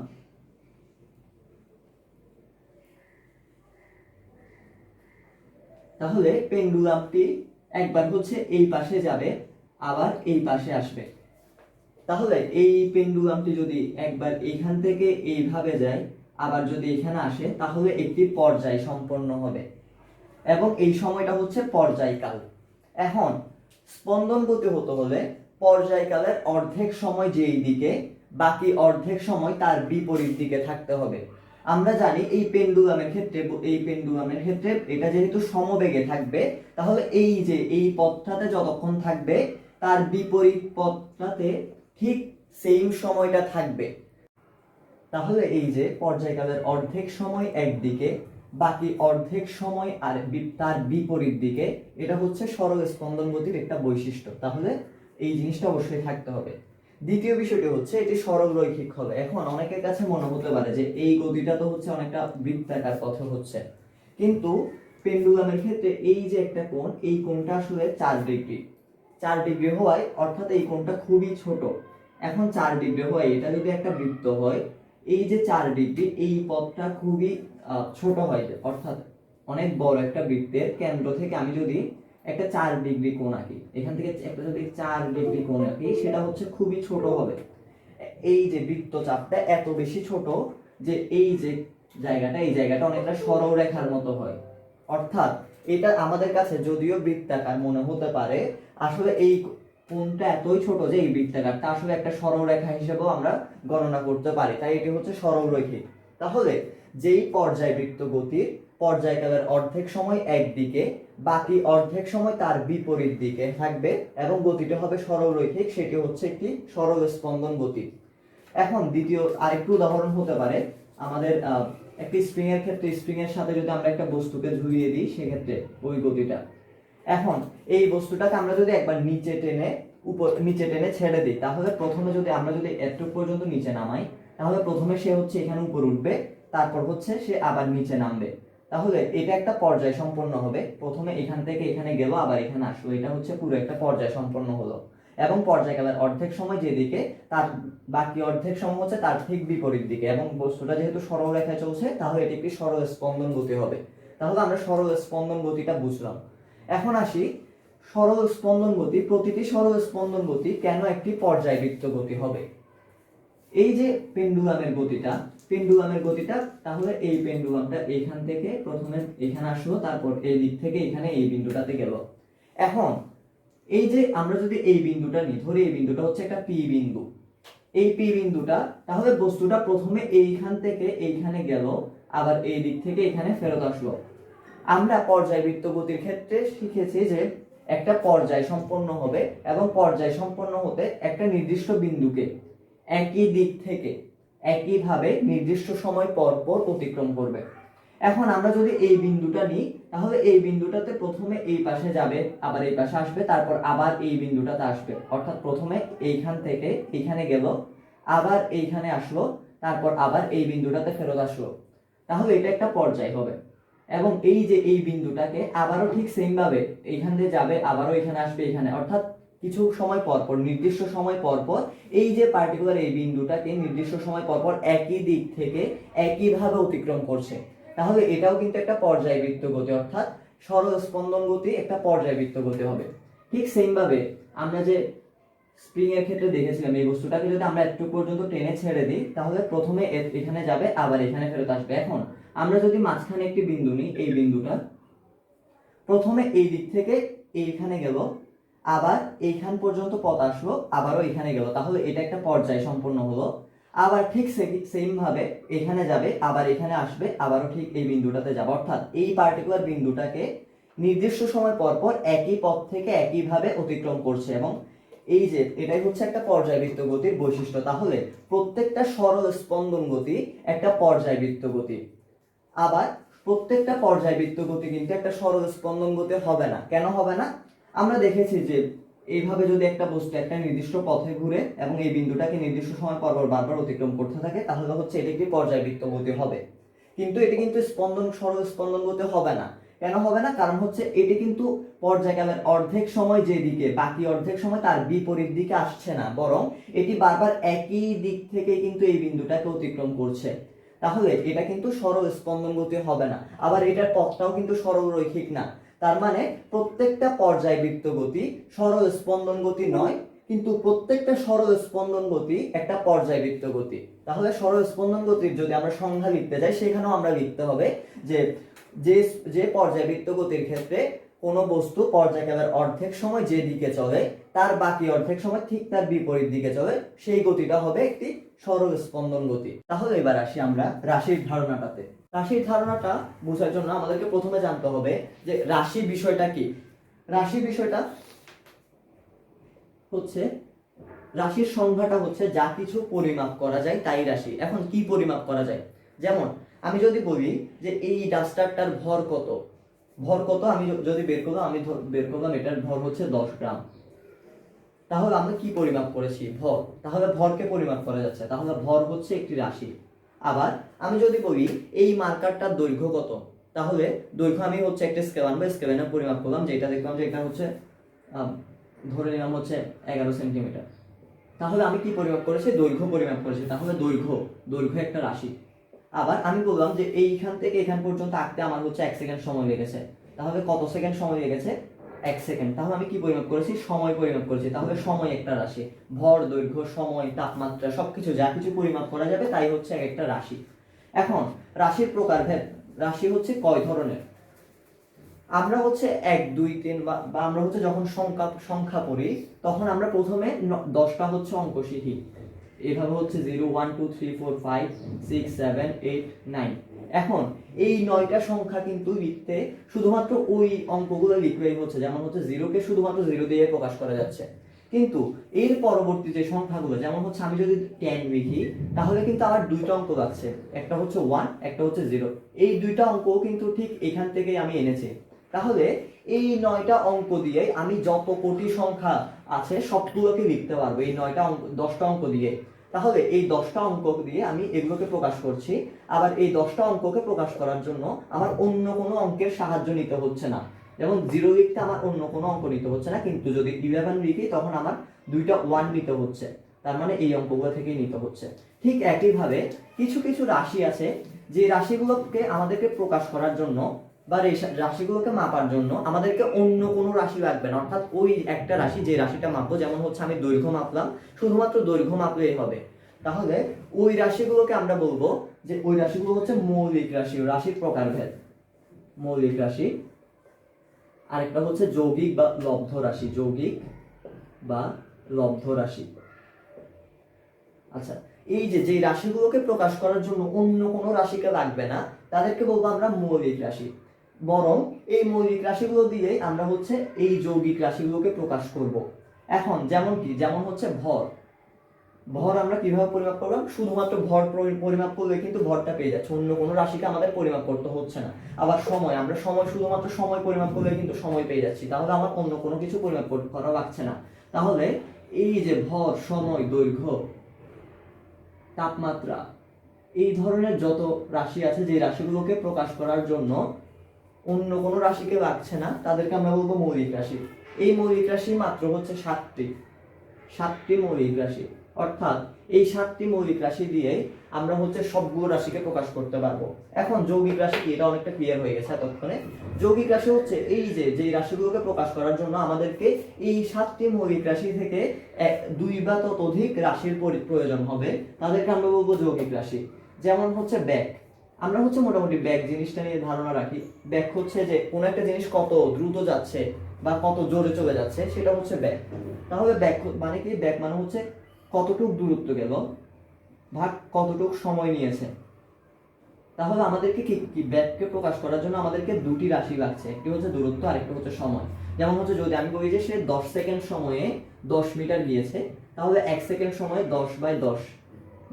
তাহলে পেন্ডুলামটি একবার হচ্ছে এই পাশে যাবে, আবার এই পাশে আসবে। তাহলে এই পেন্ডুলামটি যদি একবার এইখান থেকে এইভাবে যায়, আবার যদি এখানে আসে, তাহলে একটি পর্যায় সম্পন্ন হবে এবং এই সময়টা হচ্ছে পর্যায়কাল। এখন স্পন্দন গতি হতে হলে পর্যায়কালের অর্ধেক সময় যেই দিকে, বাকি অর্ধেক সময় তার বিপরীত দিকে থাকতে হবে। আমরা জানি এই পেন্ডুলামের ক্ষেত্রে এটা যেহেতু সমবেগে থাকবে, তাহলে এই যে এই পথটাতে যতক্ষণ থাকবে, তার বিপরীত পথটাতে ঠিক সেম সময়টা থাকবে। তাহলে এই যে পর্যায়কালের অর্ধেক সময় একদিকে, বাকি অর্ধেক সময় আর তার বিপরীত দিকে, এটা হচ্ছে সরল স্পন্দন গতির একটা বৈশিষ্ট্য। তাহলে এই জিনিসটা অবশ্যই থাকতে হবে। দ্বিতীয় বিষয়টি হচ্ছে এটি সরল রৈখিক হবে। এখন অনেকের কাছে মনে হতে পারে যে এই গতিটা তো হচ্ছে অনেকটা বৃত্তাকার পথে হচ্ছে, কিন্তু পেন্ডুলামের ক্ষেত্রে এই যে একটা কোণ, এই কোণটা আসলে 4 ডিগ্রি। 4 ডিগ্রি হওয়ায়, অর্থাৎ এই কোণটা খুবই ছোট। এখন 4 ডিগ্রি হওয়ায় এটা যদি একটা বৃত্ত হয়, এই যে 4 ডিগ্রি, এই পথটা খুবই ছোট হয়, অর্থাৎ অনেক বড় একটা বৃত্তের কেন্দ্র থেকে আমি যদি একটা 4 ডিগ্রি কোণ আঁকি, এখান থেকে একটা যদি 4 ডিগ্রি কোণ আঁকি, সেটা হচ্ছে খুবই ছোট হবে। এই যে বৃত্তচাপটা এত বেশি ছোট যে এই যে এই জায়গাটা অনেকটা সরলরেখার মতো হয়। অর্থাৎ এটা আমাদের কাছে যদিও বৃত্তাকার মনে হতে পারে, আসলে এই কোণটা এতই ছোট যে এই বৃত্তাকারটা আসলে একটা সরলরেখা হিসেবেও আমরা গণনা করতে পারি, তাই এটি হচ্ছে সরলরৈখিক। তাহলে যেই পর্যায়বৃত্ত গতির পর্যায়কালের অর্ধেক সময় একদিকে, বাকি অর্ধেক সময় তার বিপরীত দিকে থাকবে এবং গতিটা হবে সরলরৈখিক, সেটি হচ্ছে একটি সরল স্পন্দন গতি। এখন দ্বিতীয় আরেকটু উদাহরণ হতে পারে আমাদের একটি স্প্রিং এর ক্ষেত্রে। স্প্রিং এর সাথে যদি আমরা একটা বস্তুকে ঝুলিয়ে দিই, সেক্ষেত্রে ওই গতিটা। এখন এই বস্তুটাকে আমরা যদি একবার নিচে টেনে ছেড়ে দিই, তাহলে প্রথমে আমরা যদি এতটুকু পর্যন্ত নিচে নামাই, তাহলে প্রথমে সে হচ্ছে এখানে উপর উঠবে, তারপর হচ্ছে সে আবার নিচে নামবে। তাহলে এটা একটা পর্যায় সম্পন্ন হবে, প্রথমে এখান থেকে এখানে গেল আবার এখানে আসলো, এটা হচ্ছে পুরো একটা পর্যায় সম্পন্ন হলো। এবং পর্যায়কালের অর্ধেক সময় যেদিকে, তার বাকি অর্ধেক সময় হচ্ছে তার ঠিক বিপরীত দিকে, এবং বস্তুটা যেহেতু সরল রেখায় চলছে, তাহলে এটি একটি সরল স্পন্দন গতি হবে। তাহলে আমরা সরল স্পন্দন গতিটা বুঝলাম। এখন আসি সরল স্পন্দন গতি। প্রতিটি সরল স্পন্দন গতি কেন একটি পর্যায়বৃত্ত গতি হবে? এই যে পেন্ডুলামের গতিটা, তাহলে এই পেন্ডুলামটা এখান থেকে প্রথমে এখানে আসলো, তারপর এই দিক থেকে এখানে এই বিন্দুটাতে গেল। এখন এই যে আমরা যদি এই বিন্দুটা নিই, ধরি এই বিন্দুটা হচ্ছে একটা পি বিন্দু, এই পি বিন্দুটা, তাহলে বস্তুটা প্রথমে এইখান থেকে এইখানে গেল, আবার এই দিক থেকে এখানে ফেরত আসলো। আমরা পর্যায়বৃত্ত গতির ক্ষেত্রে শিখেছি যে একটা পর্যায় সম্পন্ন হবে, এবং পর্যায় সম্পন্ন হতে একটা নির্দিষ্ট বিন্দুকে একই দিক থেকে একইভাবে নির্দিষ্ট সময় পর পর অতিক্রম করবে। এখন আমরা যদি এই বিন্দুটা নিই, তাহলে এই বিন্দুটাতে প্রথমে এই পাশে যাবে, আবার এই পাশে আসবে, তারপর আবার এই বিন্দুটাতে আসবে। অর্থাৎ প্রথমে এইখান থেকে এইখানে গেল, আবার এইখানে আসলো, তারপর আবার এই বিন্দুটাতে ফেরত আসলো। তাহলে এটা একটা পর্যায় হবে। এবং এই যে এই বিন্দুটাকে আবারও ঠিক সেম ভাবে এইখান দিয়ে যাবে, আবারও এখানে আসবে, এখানে, অর্থাৎ কিছু সময় পর পর, নির্দিষ্ট সময় পর পর এই যে পার্টিকুলার এই বিন্দুটাকে নির্দিষ্ট সময় পর পর একই দিক থেকে একইভাবে অতিক্রম করছে। তাহলে এটাও কিন্তু একটা পর্যায়বৃত্ত গতি, অর্থাৎ সরল স্পন্দন গতি একটা পর্যায়বৃত্ত গতি হবে। ঠিক সেম ভাবে আমরা যে স্প্রিং এর ক্ষেত্রে দেখেছিলাম, এই বস্তুটাকে যদি আমরা একটু পর্যন্ত টেনে ছেড়ে দিই, তাহলে প্রথমে এখানে যাবে, আবার এখানে ফেরত আসবে। এখন আমরা যদি মাঝখানে একটি বিন্দু নিই, এই বিন্দুটা প্রথমে এই দিক থেকে এইখানে গেল, আবার এইখান পর্যন্ত পথ আসলো, আবারও এখানে গেল, তাহলে এটা একটা পর্যায় সম্পন্ন হলো। আবার ঠিক সেম ভাবে এখানে যাবে, আবার এখানে আসবে, আবারও ঠিক এই বিন্দুটাতে যাবে। অর্থাৎ এই পার্টিকুলার বিন্দুটাকে নির্দিষ্ট সময় পর পর একই পথ থেকে একইভাবে অতিক্রম করছে, এবং এই যে এটাই হচ্ছে একটা পর্যায়বৃত্ত গতির বৈশিষ্ট্য। তাহলে প্রত্যেকটা সরল স্পন্দন গতি একটা পর্যায়বৃত্ত গতি। আবার প্রত্যেকটা পর্যায়বৃত্ত গতি কিন্তু একটা সরল স্পন্দন গতি হবে না। কেন হবে না? আমরা দেখেছি যে এইভাবে যদি একটা বস্তু একটা নির্দিষ্ট পথে ঘুরে এবং এই বিন্দুটাকে নির্দিষ্ট সময় পর পর বারবার অতিক্রম করতে থাকে, তাহলে হচ্ছে এটা একটি পর্যায়বৃত্ত গতি হবে। কিন্তু এটি কিন্তু সরল স্পন্দন গতি হবে না। কেন হবে না? কারণ হচ্ছে এটি কিন্তু পর্যায়কালের অর্ধেক সময় যেদিকে, বাকি অর্ধেক সময় তার বিপরীত দিকে আসছে না, বরং এটি বারবার একই দিক থেকে কিন্তু এই বিন্দুটাকে অতিক্রম করছে। তাহলে এটা কিন্তু সরল স্পন্দন গতি হবে না। আবার এটার পথটাও কিন্তু সরল রৈখিক না। তার মানে প্রত্যেকটা পর্যায়বৃত্ত গতি সরল স্পন্দন গতি নয়, কিন্তু প্রত্যেকটা সরল স্পন্দন গতি একটা পর্যায়বৃত্ত গতি। তাহলে সরল স্পন্দন গতির যদি আমরা সংজ্ঞা লিখতে যাই, সেখানেও আমরা লিখতে হবে যে যে পর্যায়বৃত্ত গতির ক্ষেত্রে কোনো বস্তু পর্যায়কালের অর্ধেক সময় যে দিকে চলে, তার বাকি অর্ধেক সময় ঠিক তার বিপরীত দিকে চলে, সেই গতিটা হবে একটি সরল স্পন্দন গতি। তাহলে এবার আসি আমরা রাশির ধারণাটাতে। রাশির ধারণাটা বোঝার জন্য আমাদেরকে প্রথমে জানতে হবে যে রাশি বিষয়টা কি। রাশি বিষয়টা হচ্ছে, রাশির সংজ্ঞাটা হচ্ছে যা কিছু পরিমাপ করা যায় তাই রাশি। এখন কি পরিমাপ করা যায়? যেমন আমি যদি বলি যে এই ডাস্টারটার ভর কত, আমি যদি বের করলাম এটার ভর হচ্ছে 10 গ্রাম। তাহলে আমরা কি পরিমাপ করেছি? ভর। তাহলে ভরকে পরিমাপ করা যাচ্ছে, তাহলে ভর হচ্ছে একটি রাশি। আবার আমি যদি বলি এই মার্কারটার দৈর্ঘ্য কত, তাহলে দৈর্ঘ্য আমি হচ্ছে একটা স্কেল আনবো, স্কেল এনে পরিমাপ করলাম, যেটা দেখলাম যে এটা হচ্ছে ধরে নিলাম হচ্ছে 11 সেন্টিমিটার। তাহলে আমি কি পরিমাপ করেছি? দৈর্ঘ্য পরিমাপ করেছি। তাহলে দৈর্ঘ্য একটা রাশি। আবার আমি বললাম যে এইখান থেকে এখান পর্যন্ত আঁকতে আমার হচ্ছে 1 সেকেন্ড সময় লেগেছে। তাহলে কত সেকেন্ড সময় লেগেছে? 1 সেকেন্ড। তাহলে আমি কি পরিমাপ করেছি? সময় পরিমাপ করেছি। তাহলে সময় একটা রাশি। ভর, দৈর্ঘ্য, সময়, তাপমাত্রা সবকিছু যা কিছু পরিমাপ করা যাবে তাই হচ্ছে একটা রাশি। এখন রাশির প্রকারভেদ। রাশি হচ্ছে কয় ধরনের? আমরা হচ্ছে 1 2 3 বা আমরা হচ্ছে যখন সংখ্যা পড়ি, তখন আমরা প্রথমে 10টা হচ্ছে অঙ্ক শিখি। এভাবে হচ্ছে 0 1 2 3 4 5 6 7 8 9। এখন এই 9টা সংখ্যা কিন্তু লিখতে শুধুমাত্র ওই অঙ্কগুলো লিখলেই হচ্ছে, যেমন হচ্ছে 0 কে শুধুমাত্র 0 দিয়ে প্রকাশ করা যাচ্ছে। কিন্তু এর পরবর্তী যে সংখ্যাগুলো, যেমন হচ্ছে আমি যদি 10 লিখি, তাহলে কিন্তু আমার দুইটা অঙ্ক লাগছে, একটা হচ্ছে 1, একটা হচ্ছে 0। এই দুইটা অঙ্কও কিন্তু ঠিক এখান থেকেই আমি এনেছি। তাহলে এই 9টা অঙ্ক দিয়ে আমি যত কোটি সংখ্যা আছে সবগুলোকে লিখতে পারবো এই 9টা অঙ্ক 10টা অঙ্ক দিয়ে। তাহলে এই 10টা অঙ্ক দিয়ে আমি এগুলোকে প্রকাশ করছি। আবার এই 10টা অঙ্ককে প্রকাশ করার জন্য আমার অন্য কোনো অঙ্কের সাহায্য নিতে হচ্ছে না। যেমন 0 লিখতে আমার অন্য কোনো অঙ্ক নিতে হচ্ছে না, কিন্তু যদি 11 লিখি তখন আমার দুইটা 1 নিতে হচ্ছে, তার মানে এই অঙ্কগুলো থেকেই নিতে হচ্ছে। ঠিক একইভাবে কিছু কিছু রাশি আছে যে রাশিগুলোকে আমাদেরকে প্রকাশ করার জন্য বা রাশিগুলোকে মাপার জন্য আমাদেরকে অন্য কোনো রাশি লাগবে না, অর্থাৎ ওই একটা রাশি যে রাশিটা মাপবো, যেমন হচ্ছে আমি দৈর্ঘ্য মাপলাম, শুধুমাত্র দৈর্ঘ্য মাপলেই হবে। তাহলে ওই রাশিগুলোকে আমরা বলবো যে ওই রাশিগুলো হচ্ছে মৌলিক রাশি, রাশির প্রকারভেদ মৌলিক রাশি। আরেকটা হচ্ছে যৌগিক বা লব্ধ রাশি, যৌগিক বা লব্ধ রাশি। আচ্ছা, এই যে রাশিগুলোকে প্রকাশ করার জন্য অন্য কোনো রাশিকে লাগবে না, তাদেরকে বলবো আমরা মৌলিক রাশি। বরং এই মৌলিক রাশিগুলো দিয়ে আমরা হচ্ছে এই যৌগিক রাশিগুলোকে প্রকাশ করব। এখন যেমন হচ্ছে ভর। ভর আমরা কিভাবে পরিমাপ করলাম? শুধুমাত্র ভর পরিমাপ করলে কিন্তু ভরটা পেয়ে যাচ্ছে, অন্য কোনো রাশিকে আমাদের পরিমাপ করতে হচ্ছে না। আবার সময়, আমরা শুধুমাত্র সময় পরিমাপ করলে কিন্তু সময় পেয়ে যাচ্ছি, তাহলে আমার অন্য কোনো কিছু পরিমাপ করা লাগছে না। তাহলে এই যে ভর, সময়, দৈর্ঘ্য, তাপমাত্রা, এই ধরনের যত রাশি আছে যে রাশিগুলোকে প্রকাশ করার জন্য অন্য কোনো রাশিকে লাগছে না, তাদেরকে আমরা বলবো মৌলিক রাশি। এই মৌলিক রাশি মাত্র হচ্ছে 7টি মৌলিক রাশি। অর্থাৎ এই 7টি মৌলিক রাশি দিয়ে আমরা হচ্ছে সবগুলো রাশিকে প্রকাশ করতে পারবো। এখন যৌগিক রাশি কি, এটা অনেকটা ক্লিয়ার হয়ে গেছে এতক্ষণে। যৌগিক রাশি হচ্ছে এই যে রাশিগুলোকে প্রকাশ করার জন্য আমাদেরকে এই 7টি মৌলিক রাশি থেকে 2 বা ততোধিক রাশির প্রয়োজন হবে, তাদেরকে আমরা বলবো যৌগিক রাশি। যেমন হচ্ছে ব্যাগ। আমরা হচ্ছে মোটামুটি ব্যাগ জিনিসটা নিয়ে ধারণা রাখি। ব্যাগ হচ্ছে যে কোনো একটা জিনিস কত দ্রুত যাচ্ছে বা কত জোরে চলে যাচ্ছে, সেটা হচ্ছে ব্যাগ। তাহলে ব্যাগ মানে কি? ব্যাগ মানে হচ্ছে কতটুক দূরত্ব গেল ভাগ কতটুক সময় নিয়েছে। তাহলে আমাদেরকে কি ব্যাগকে প্রকাশ করার জন্য আমাদেরকে দুটি রাশি লাগছে, একটি হচ্ছে দূরত্ব আর একটা হচ্ছে সময়। যেমন হচ্ছে যদি আমি বলি যে সে 10 সেকেন্ড সময়ে 10 মিটার গিয়েছে, তাহলে 1 সেকেন্ড সময়ে 10/10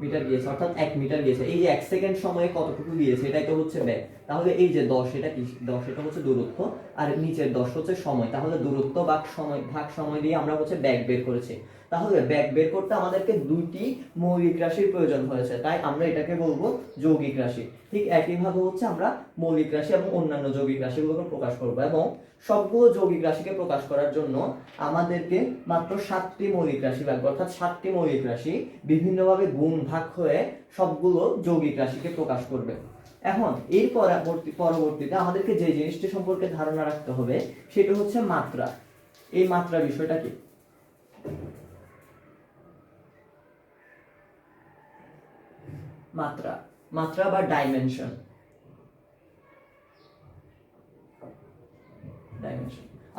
মিটার গিয়েছে, অর্থাৎ 1 মিটার গিয়েছে। এই যে 1 সেকেন্ড সময়ে কতটুকু গিয়েছে এটাই তো হচ্ছে ব্যাগ। তাহলে এই যে 10 এটা কি? 10 এটা হচ্ছে দূরত্ব, আর নিচের 10 হচ্ছে সময়। তাহলে দূরত্ব ভাগ সময় দিয়ে আমরা হচ্ছে ব্যাগ বের করেছি। তাহলে ব্যাগ বের করতে আমাদেরকে দুটি মৌলিক রাশির প্রয়োজন হয়েছে, তাই আমরা এটাকে বলবো যৌগিক রাশি। ঠিক একইভাবে হচ্ছে আমরা মৌলিক রাশি এবং অন্যান্য যৌগিক রাশিগুলোকে প্রকাশ করব, এবং সবগুলো যৌগিক রাশিকে প্রকাশ করার জন্য আমাদেরকে মাত্র 7টি মৌলিক রাশি লাগবে, অর্থাৎ 7টি মৌলিক রাশি বিভিন্নভাবে গুণ ভাগ হয়ে সবগুলো যৌগিক রাশিকে প্রকাশ করবে। এখন এর পরবর্তীতে আমাদেরকে যে জিনিসটি সম্পর্কে ধারণা রাখতে হবে সেটা হচ্ছে মাত্রা। এই মাত্রা বিষয়টা কি? মাত্রা বা ডাইমেনশন।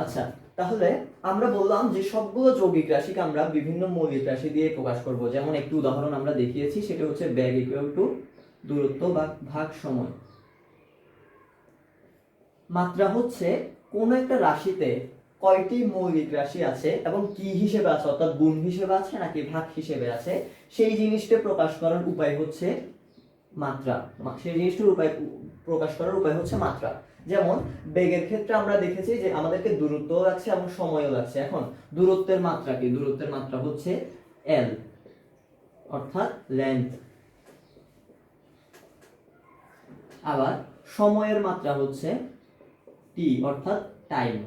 আচ্ছা, তাহলে আমরা বললাম যে সবগুলো যৌগিক রাশিকে আমরা বিভিন্ন মৌলিক রাশি দিয়ে প্রকাশ করব। যেমন একটি উদাহরণ আমরা দেখিয়েছি, সেটা হচ্ছে ব্যাগ ইকুয়াল টু দূরত্ব বা ভাগ সময়। মাত্রা হচ্ছে কোন একটা রাশিতে কয়টি মৌলিক রাশি আছে এবং কি হিসেবে আছে, অর্থাৎ গুণ হিসেবে আছে নাকি ভাগ হিসেবে আছে, সেই জিনিসটা প্রকাশ করার উপায় হচ্ছে মাত্রা। সেই জিনিসটার প্রকাশ করার উপায় হচ্ছে মাত্রা। যেমন বেগের ক্ষেত্রে আমরা দেখেছি যে আমাদেরকে দূরত্ব লাগছে এবং সময়ও লাগছে। এখন দূরত্বের মাত্রা কি? দূরত্বের মাত্রা হচ্ছে এল, অর্থাৎ লেন্থ। আবার সময়ের মাত্রা হচ্ছে টি, অর্থাৎ টাইম।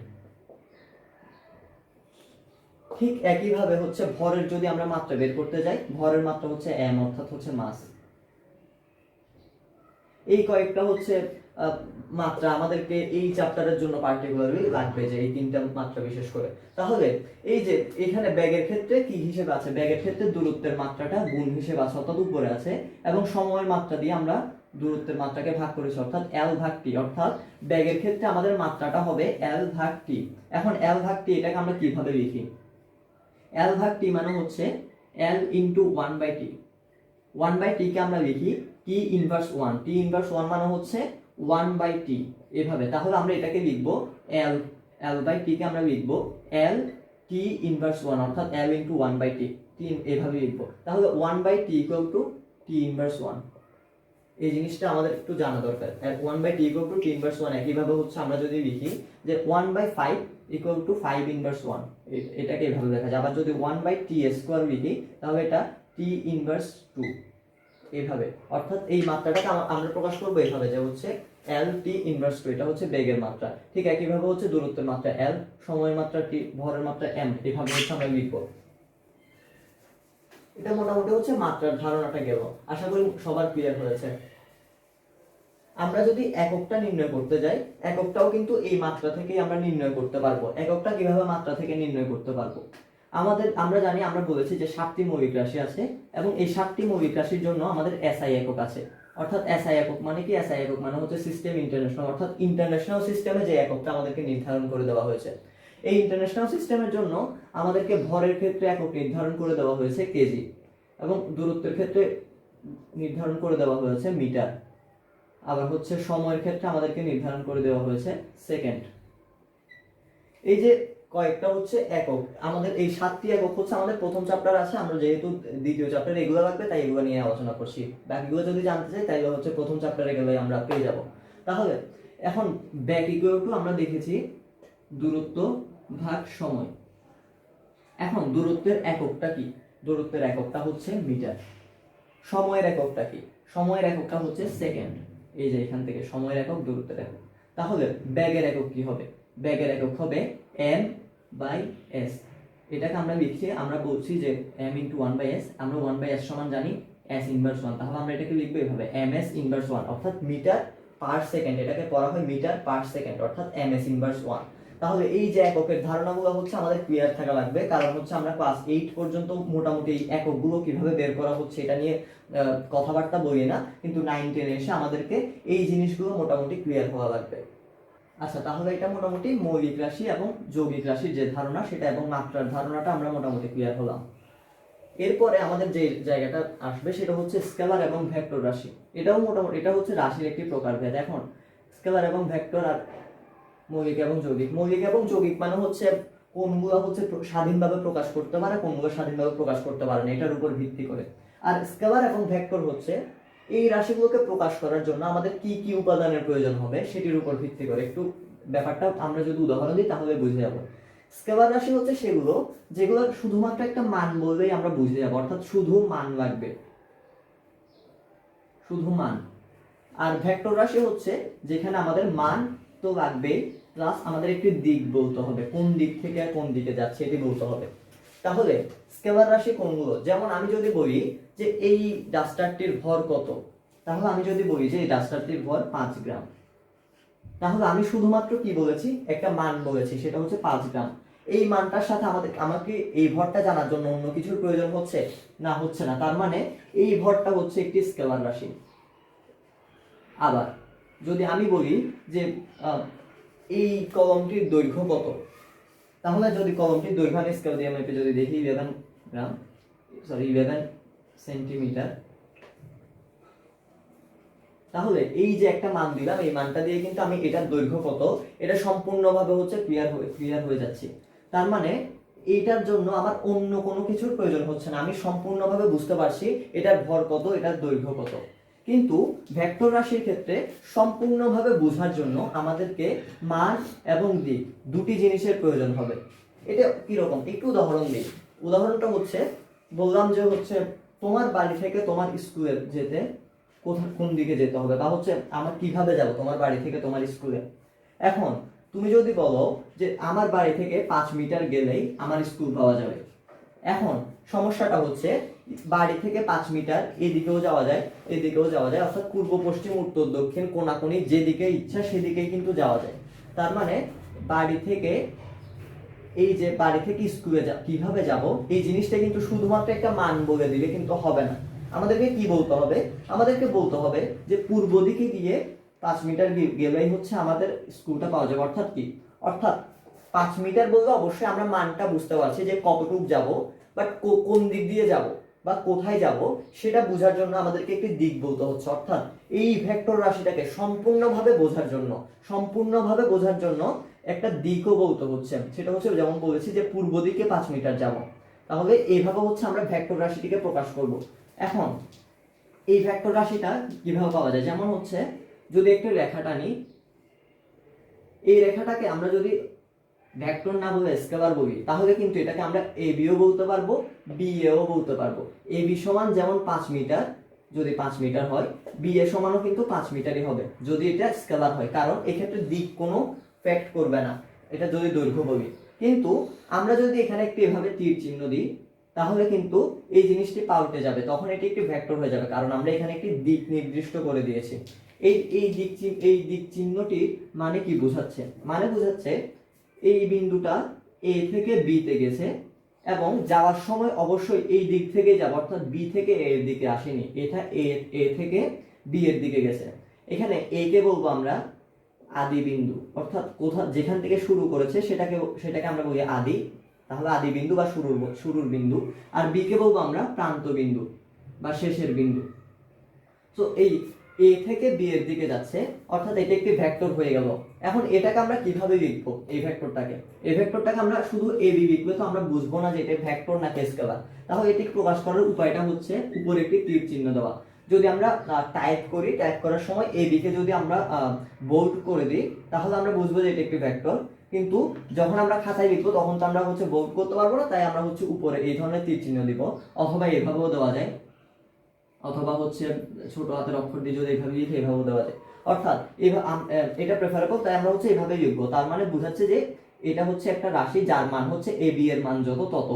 ঠিক একইভাবে হচ্ছে ভরের যদি আমরা মাত্রা বের করতে যাই, ভরের মাত্রা হচ্ছে এম, অর্থাৎ হচ্ছে মাস। এই কয়েকটা হচ্ছে মাত্রা আমাদেরকে এই চ্যাপ্টারের জন্য পার্টিকুলারলি লাগবে, যে এই তিনটা মাত্রা বিশেষ করে। তাহলে এই যে এখানে ব্যাগের ক্ষেত্রে কি হিসেবে আছে? ব্যাগের ক্ষেত্রে দূরত্বের মাত্রাটা গুণ হিসেবে আছে, অর্থাৎ উপরে আছে, এবং সময়ের মাত্রা দিয়ে আমরা দূরত্বের মাত্রাকে ভাগ করেছি, অর্থাৎ এল ভাগ টি। অর্থাৎ ব্যাগের ক্ষেত্রে আমাদের মাত্রাটা হবে এল ভাগ টি। এখন এল ভাগ টি এটাকে আমরা কিভাবে লিখি? এল ভাগ টি মানে হচ্ছে এল ইন্টু 1/t। 1/t কে আমরা লিখি টি ইনভার্স 1। টি ইনভার্স 1 মানে হচ্ছে 1/t, এভাবে। তাহলে আমরা এটাকে লিখবো l/t কে আমরা লিখবো l t ইনভার্স 1, অর্থাৎ l ইনটু 1/t, এভাবে লিখবো। তাহলে 1/t equal to t inverse 1, এই জিনিসটা আমাদের একটু জানা দরকার। 1/t = t inverse 1। একইভাবে হচ্ছে আমরা যদি লিখি যে 1/5 = 5 ইনভার্স 1, এটাকে এইভাবে লেখা যায়। আবার যদি 1/t² লিখি তাহলে এটা t ইনভার্স 2, এইভাবে। অর্থাৎ এই মাত্রাটাকে আমরা প্রকাশ করবো এইভাবে যে হচ্ছে lt ইনভার্স 2, এটা হচ্ছে বেগের মাত্রা। ঠিক একইভাবে হচ্ছে দূরত্বের মাত্রা l, সময়ের মাত্রা t, ভরের মাত্রা m, এইভাবে হচ্ছে আমরা লিখবো। এটা মোটামুটি হচ্ছে মাত্রার ধারণাটা গেল। আশা করি সবার ক্লিয়ার হয়েছে। আমরা যদি এককটা নির্ণয় করতে যাই, এককটাও কিন্তু এই মাত্রা থেকেই আমরা নির্ণয় করতে পারবো। এককটা কিভাবে মাত্রা থেকে নির্ণয় করতে পারবো? আমরা জানি, আমরা বলেছি যে 7টি মৌলিক রাশি আছে এবং এই 7টি মৌলিক রাশির জন্য আমাদের এসআই একক আছে। অর্থাৎ এসআই একক মানে কি? এসআই একক মানে হচ্ছে সিস্টেম ইন্টারন্যাশনাল, অর্থাৎ ইন্টারন্যাশনাল সিস্টেমে যে এককটা আমাদেরকে নির্ধারণ করে দেওয়া হয়েছে। এই ইন্টারন্যাশনাল সিস্টেমের জন্য আমাদেরকে ভরের ক্ষেত্রে একক নির্ধারণ করে দেওয়া হয়েছে কেজি এবং দূরত্বের ক্ষেত্রে নির্ধারণ করে দেওয়া হয়েছে মিটার। আবার হচ্ছে সময়ের ক্ষেত্রে আমাদেরকে নির্ধারণ করে দেওয়া হয়েছে সেকেন্ড। এই যে কয়েকটা হচ্ছে একক, আমাদের এই 7টি একক হচ্ছে আমাদের প্রথম চ্যাপ্টার আছে। আমরা যেহেতু দ্বিতীয় চ্যাপ্টারে এগুলো লাগবে তাই এগুলো নিয়ে আলোচনা করছি। বাকিগুলো যদি জানতে চাই তাহলে হচ্ছে প্রথম চ্যাপ্টারে গেলে আমরা পেয়ে যাব। তাহলে এখন ব্যাক ইকুয়াল টু আমরা দেখেছি দূরত্ব ভাগ সময়। এখন দূরত্বের এককটা কি? দূরত্বের এককটা হচ্ছে মিটার। সময়ের এককটা কি? সময়ের এককটা হচ্ছে সেকেন্ড। এই যে এখান থেকে সময়ের একক, দূরত্বের একক। তাহলে ব্যাগের একক কি হবে? ব্যাগের একক হবে m/s। এটাকে আমরা লিখছি, আমরা বলছি যে m × 1/s। আমরা 1/s সমান জানি s ইনভার্স 1। তাহলে আমরা এটাকে লিখবো এইভাবে ms ইনভার্স 1, অর্থাৎ মিটার পার সেকেন্ড। এটাকে পড়া হয় মিটার পার সেকেন্ড, অর্থাৎ ms ইনভার্স 1। তাহলে এই যে এককের ধারণাগুলো হচ্ছে আমাদের ক্লিয়ার থাকা লাগবে, কারণ হচ্ছে আমরা ক্লাস 8 পর্যন্ত মোটামুটি এই এককগুলো কিভাবে বের করা হচ্ছে এটা নিয়ে কথাবার্তা বলি না, কিন্তু 9-10 এসে আমাদেরকে এই জিনিসগুলো মোটামুটি ক্লিয়ার হওয়া লাগবে। আচ্ছা, তাহলে এটা মোটামুটি মৌলিক রাশি এবং যৌগিক রাশির যে ধারণা সেটা এবং মাত্রার ধারণাটা আমরা মোটামুটি ক্লিয়ার হলাম। এরপরে আমাদের যে জায়গাটা আসবে সেটা হচ্ছে স্কেলার এবং ভেক্টর রাশি। এটাও মোটামুটি, এটা হচ্ছে রাশির একটি প্রকারভেদ। এখন স্কেলার এবং ভেক্টর আর মৌলিক এবং যৌগিক। মৌলিক এবং যৌগিক মানে হচ্ছে কোনগুলো হচ্ছে স্বাধীনভাবে প্রকাশ করতে পারে, কোনগুলো স্বাধীনভাবে প্রকাশ করতে পারে না, এটার উপর ভিত্তি করে। আর স্কেলার এবং ভেক্টর হচ্ছে এই রাশিগুলোকে প্রকাশ করার জন্য আমাদের কি কি উপাদানের প্রয়োজন হবে সেটির উপর ভিত্তি করে। একটু ব্যাপারটা আমরা যদি উদাহরণ দিই তাহলে বুঝে যাব। স্কেলার রাশি হচ্ছে সেগুলো যেগুলো শুধুমাত্র একটা মান বললেই আমরা বুঝে যাব, অর্থাৎ শুধু মান লাগবে, শুধু মান। আর ভেক্টর রাশি হচ্ছে যেখানে আমাদের মান তো লাগবেই, প্লাস আমাদের একটি দিক বলতে হবে, কোন দিক থেকে কোন দিকে যাচ্ছে এটি বলতে হবে। তাহলে স্কেলার রাশি কোনগুলো? যেমন আমি যদি বলি যে এই ডাস্টারটির ভর কত, তাহলে আমি যদি বলি যে এই ডাস্টারটির ভর 5 গ্রাম, তাহলে আমি শুধুমাত্র কি বলেছি? একটা মান বলেছি, সেটা হচ্ছে 5 গ্রাম। এই মানটার সাথে আমাকে এই ভরটা জানার জন্য অন্য কিছুর প্রয়োজন হচ্ছে না? হচ্ছে না। তার মানে এই ভরটা হচ্ছে একটি স্কেলার রাশি। আবার যদি আমি বলি যে এই কলমটির দৈর্ঘ্য কত, তাহলে যদি কলমটির দৈর্ঘ্য আমি স্কেল দিয়ে মেপে যদি দেখি 11 সেন্টিমিটার, তাহলে এই যে একটা মান দিলাম, এই মানটা দিয়ে কিন্তু আমি এটার দৈর্ঘ্য কত এটা সম্পূর্ণভাবে হচ্ছে ক্লিয়ার হয়ে যাচ্ছে। তার মানে এইটার জন্য আমার অন্য কোনো কিছুর প্রয়োজন হচ্ছে না, আমি সম্পূর্ণভাবে বুঝতে পারছি এটার ভর কত, এটার দৈর্ঘ্য কত। কিন্তু ভেক্টর রাশির ক্ষেত্রে সম্পূর্ণভাবে বোঝার জন্য আমাদেরকে মান এবং দিক দুটি জিনিসের প্রয়োজন হবে। এটা কিরকম? একটু উদাহরণ দিই। উদাহরণটা হচ্ছে, বললাম যে হচ্ছে তোমার বাড়ি থেকে তোমার স্কুলে যেতে কোন দিকে যেতে হবে, বা হচ্ছে আমরা কিভাবে যাব তোমার বাড়ি থেকে তোমার স্কুলে। এখন তুমি যদি বলো যে আমার বাড়ি থেকে 5 মিটার গেলেই আমার স্কুল পাওয়া যাবে, এখন সমস্যাটা হচ্ছে বাড়ি থেকে 5 মিটার এদিকেও যাওয়া যায়, এদিকেও যাওয়া যায়, অর্থাৎ পূর্ব পশ্চিম উত্তর দক্ষিণ কোনাকুনি যেদিকে ইচ্ছা সেদিকেই কিন্তু যাওয়া যায়। তার মানে বাড়ি থেকে স্কুলে কিভাবে যাব এই জিনিসটা কিন্তু শুধুমাত্র একটা মান বলে দিলে কিন্তু হবে না। আমাদেরকে কি বলতে হবে? আমাদেরকে বলতে হবে যে পূর্ব দিকে গিয়ে 5 মিটার গেলেই হচ্ছে আমাদের স্কুলটা পাওয়া যাবে। অর্থাৎ কি? অর্থাৎ 5 মিটার বললে অবশ্যই আমরা মানটা বুঝতে পারছি যে কতটুকু যাব, বাট কোন দিক দিয়ে যাব বা কোথায় যাব সেটা বোঝার জন্য আমাদেরকে একটি দিক বলতে হচ্ছে। অর্থাৎ এই ভেক্টর রাশিটাকে সম্পূর্ণভাবে বোঝার জন্য একটা দিকও বলতে হচ্ছে। সেটা হচ্ছে যেমন বলেছি যে পূর্ব দিকে 5 মিটার যাব, তাহলে এইভাবে হচ্ছে আমরা ভেক্টর রাশিটিকে প্রকাশ করব। এখন এই ভেক্টর রাশিটা কিভাবে পাওয়া যায়, যেমন হচ্ছে যদি একটু রেখাটা নিই, এই রেখাটাকে আমরা যদি ভেক্টর না বলে স্কেলার বলি তাহলে কিন্তু এটাকে আমরা এ বিও বলতে পারবো, বি এও বলতে পারবো। এ বি সমান যেমন 5 মিটার, যদি 5 মিটার হয়, বি এ সমানও কিন্তু 5 মিটারই হবে যদি এটা স্কেলার হয়, কারণ এক্ষেত্রে দিক কোনো ফ্যাক্ট করবে না এটা যদি দৈর্ঘ্য বলি। কিন্তু আমরা যদি এখানে একটু এভাবে তীর চিহ্ন দিই তাহলে কিন্তু এই জিনিসটি পাল্টে যাবে, তখন এটি একটি ভেক্টর হয়ে যাবে, কারণ আমরা এখানে একটি দিক নির্দিষ্ট করে দিয়েছি। এই দিক চিহ্নটি মানে কি বোঝাচ্ছে, মানে বোঝাচ্ছে এই বিন্দুটা এ থেকে বি তে গেছে এবং যাওয়ার সময় অবশ্যই এই দিক থেকে যাবে, অর্থাৎ বি থেকে এ এর দিকে আসেনি, এটা এ থেকে বি এর দিকে গেছে। এখানে এ কে বলবো আমরা আদি বিন্দু, অর্থাৎ যেখান থেকে শুরু করেছে সেটাকে আমরা বলি আদি, তাহলে আদি বিন্দু বা শুরুর বিন্দু। আর বি কে বলবো আমরা প্রান্ত বিন্দু বা শেষের বিন্দু। তো এই এ থেকে বি এর দিকে যাচ্ছে, অর্থাৎ এটা একটি ভেক্টর হয়ে গেল। এখন এটাকে আমরা কিভাবে লিখবো, এই ভেক্টরটাকে আমরা শুধু এ বি লিখবো, তো আমরা বুঝবো না যে এটা ভেক্টর না স্কেলার। তাহলে এটি প্রকাশ করার উপায়টা হচ্ছে উপরে একটি তীর চিহ্ন দেওয়া। যদি আমরা টাইপ করার সময় এ বি কে যদি আমরা বোল্ড করে দিই তাহলে আমরা বুঝবো যে এটা একটি ভেক্টর, কিন্তু যখন আমরা খাতায় লিখবো তখন তো আমরা হচ্ছে বোল্ড করতে পারবো না, তাই আমরা হচ্ছে উপরে এই ধরনের তীর চিহ্ন দিব, অথবা এভাবেও দেওয়া যায়, অথবা হচ্ছে ছোট হাতের অক্ষর দিয়ে যদি এইভাবে লিখে এভাবেও দেওয়া যায়। অর্থাৎ এটা প্রেফারেবল, তাই আমরা হচ্ছে এভাবে লিখবো। তার মানে বোঝাচ্ছে যে এটা হচ্ছে একটা রাশি যার মান হচ্ছে এ বি এর মান যত তত,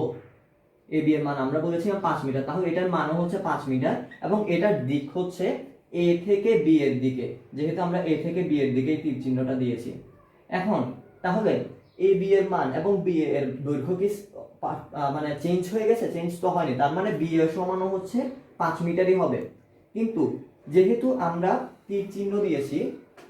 এ বি এর মান আমরা বলেছিলাম 5 মিটার, তাহলে এটার মানও হচ্ছে 5 মিটার এবং এটার দিক হচ্ছে এ থেকে বি এর দিকে, যেহেতু আমরা এ থেকে বি এর দিকে তীর চিহ্নটা দিয়েছি। এখন তাহলে এ বি এর মান এবং বি এর দৈর্ঘ্য কি মানে চেঞ্জ হয়ে গেছে? চেঞ্জ তো হয়নি, তার মানে বি এর সমানও হচ্ছে 5 মিটারই হবে। কিন্তু যেহেতু আমরা তীর চিহ্ন দিয়েছি,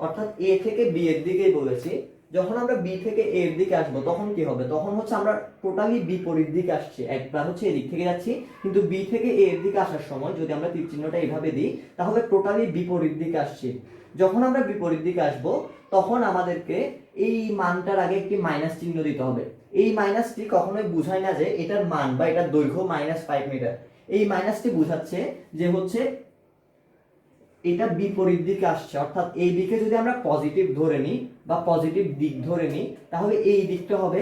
অর্থাৎ এ থেকে বি এর দিকেই বলেছি, যখন আমরা বি থেকে এ এর দিকে আসবো তখন কি হবে? তখন হচ্ছে আমরা টোটালি বিপরীত দিকে আসছি, একবার হচ্ছে এদিক থেকে যাচ্ছি, কিন্তু বি থেকে এ এর দিকে আসার সময় যদি আমরা তীর চিহ্নটা এইভাবে দিই তাহলে টোটালি বিপরীত দিকে আসছি। যখন আমরা বিপরীত দিকে আসবো তখন আমাদেরকে এই মানটার আগে একটি মাইনাস চিহ্ন দিতে হবে। এই মাইনাসটি কখনোই বোঝায় না যে এটার মান বা এটার দৈর্ঘ্য -5 মিটার। এই মাইনাসটি বোঝাচ্ছে যে হচ্ছে এটা বিপরীত দিকে আসছে, অর্থাৎ এই দিকে যদি আমরা পজিটিভ ধরে নিই বা পজিটিভ দিক ধরে নিই তাহলে এই দিকটা হবে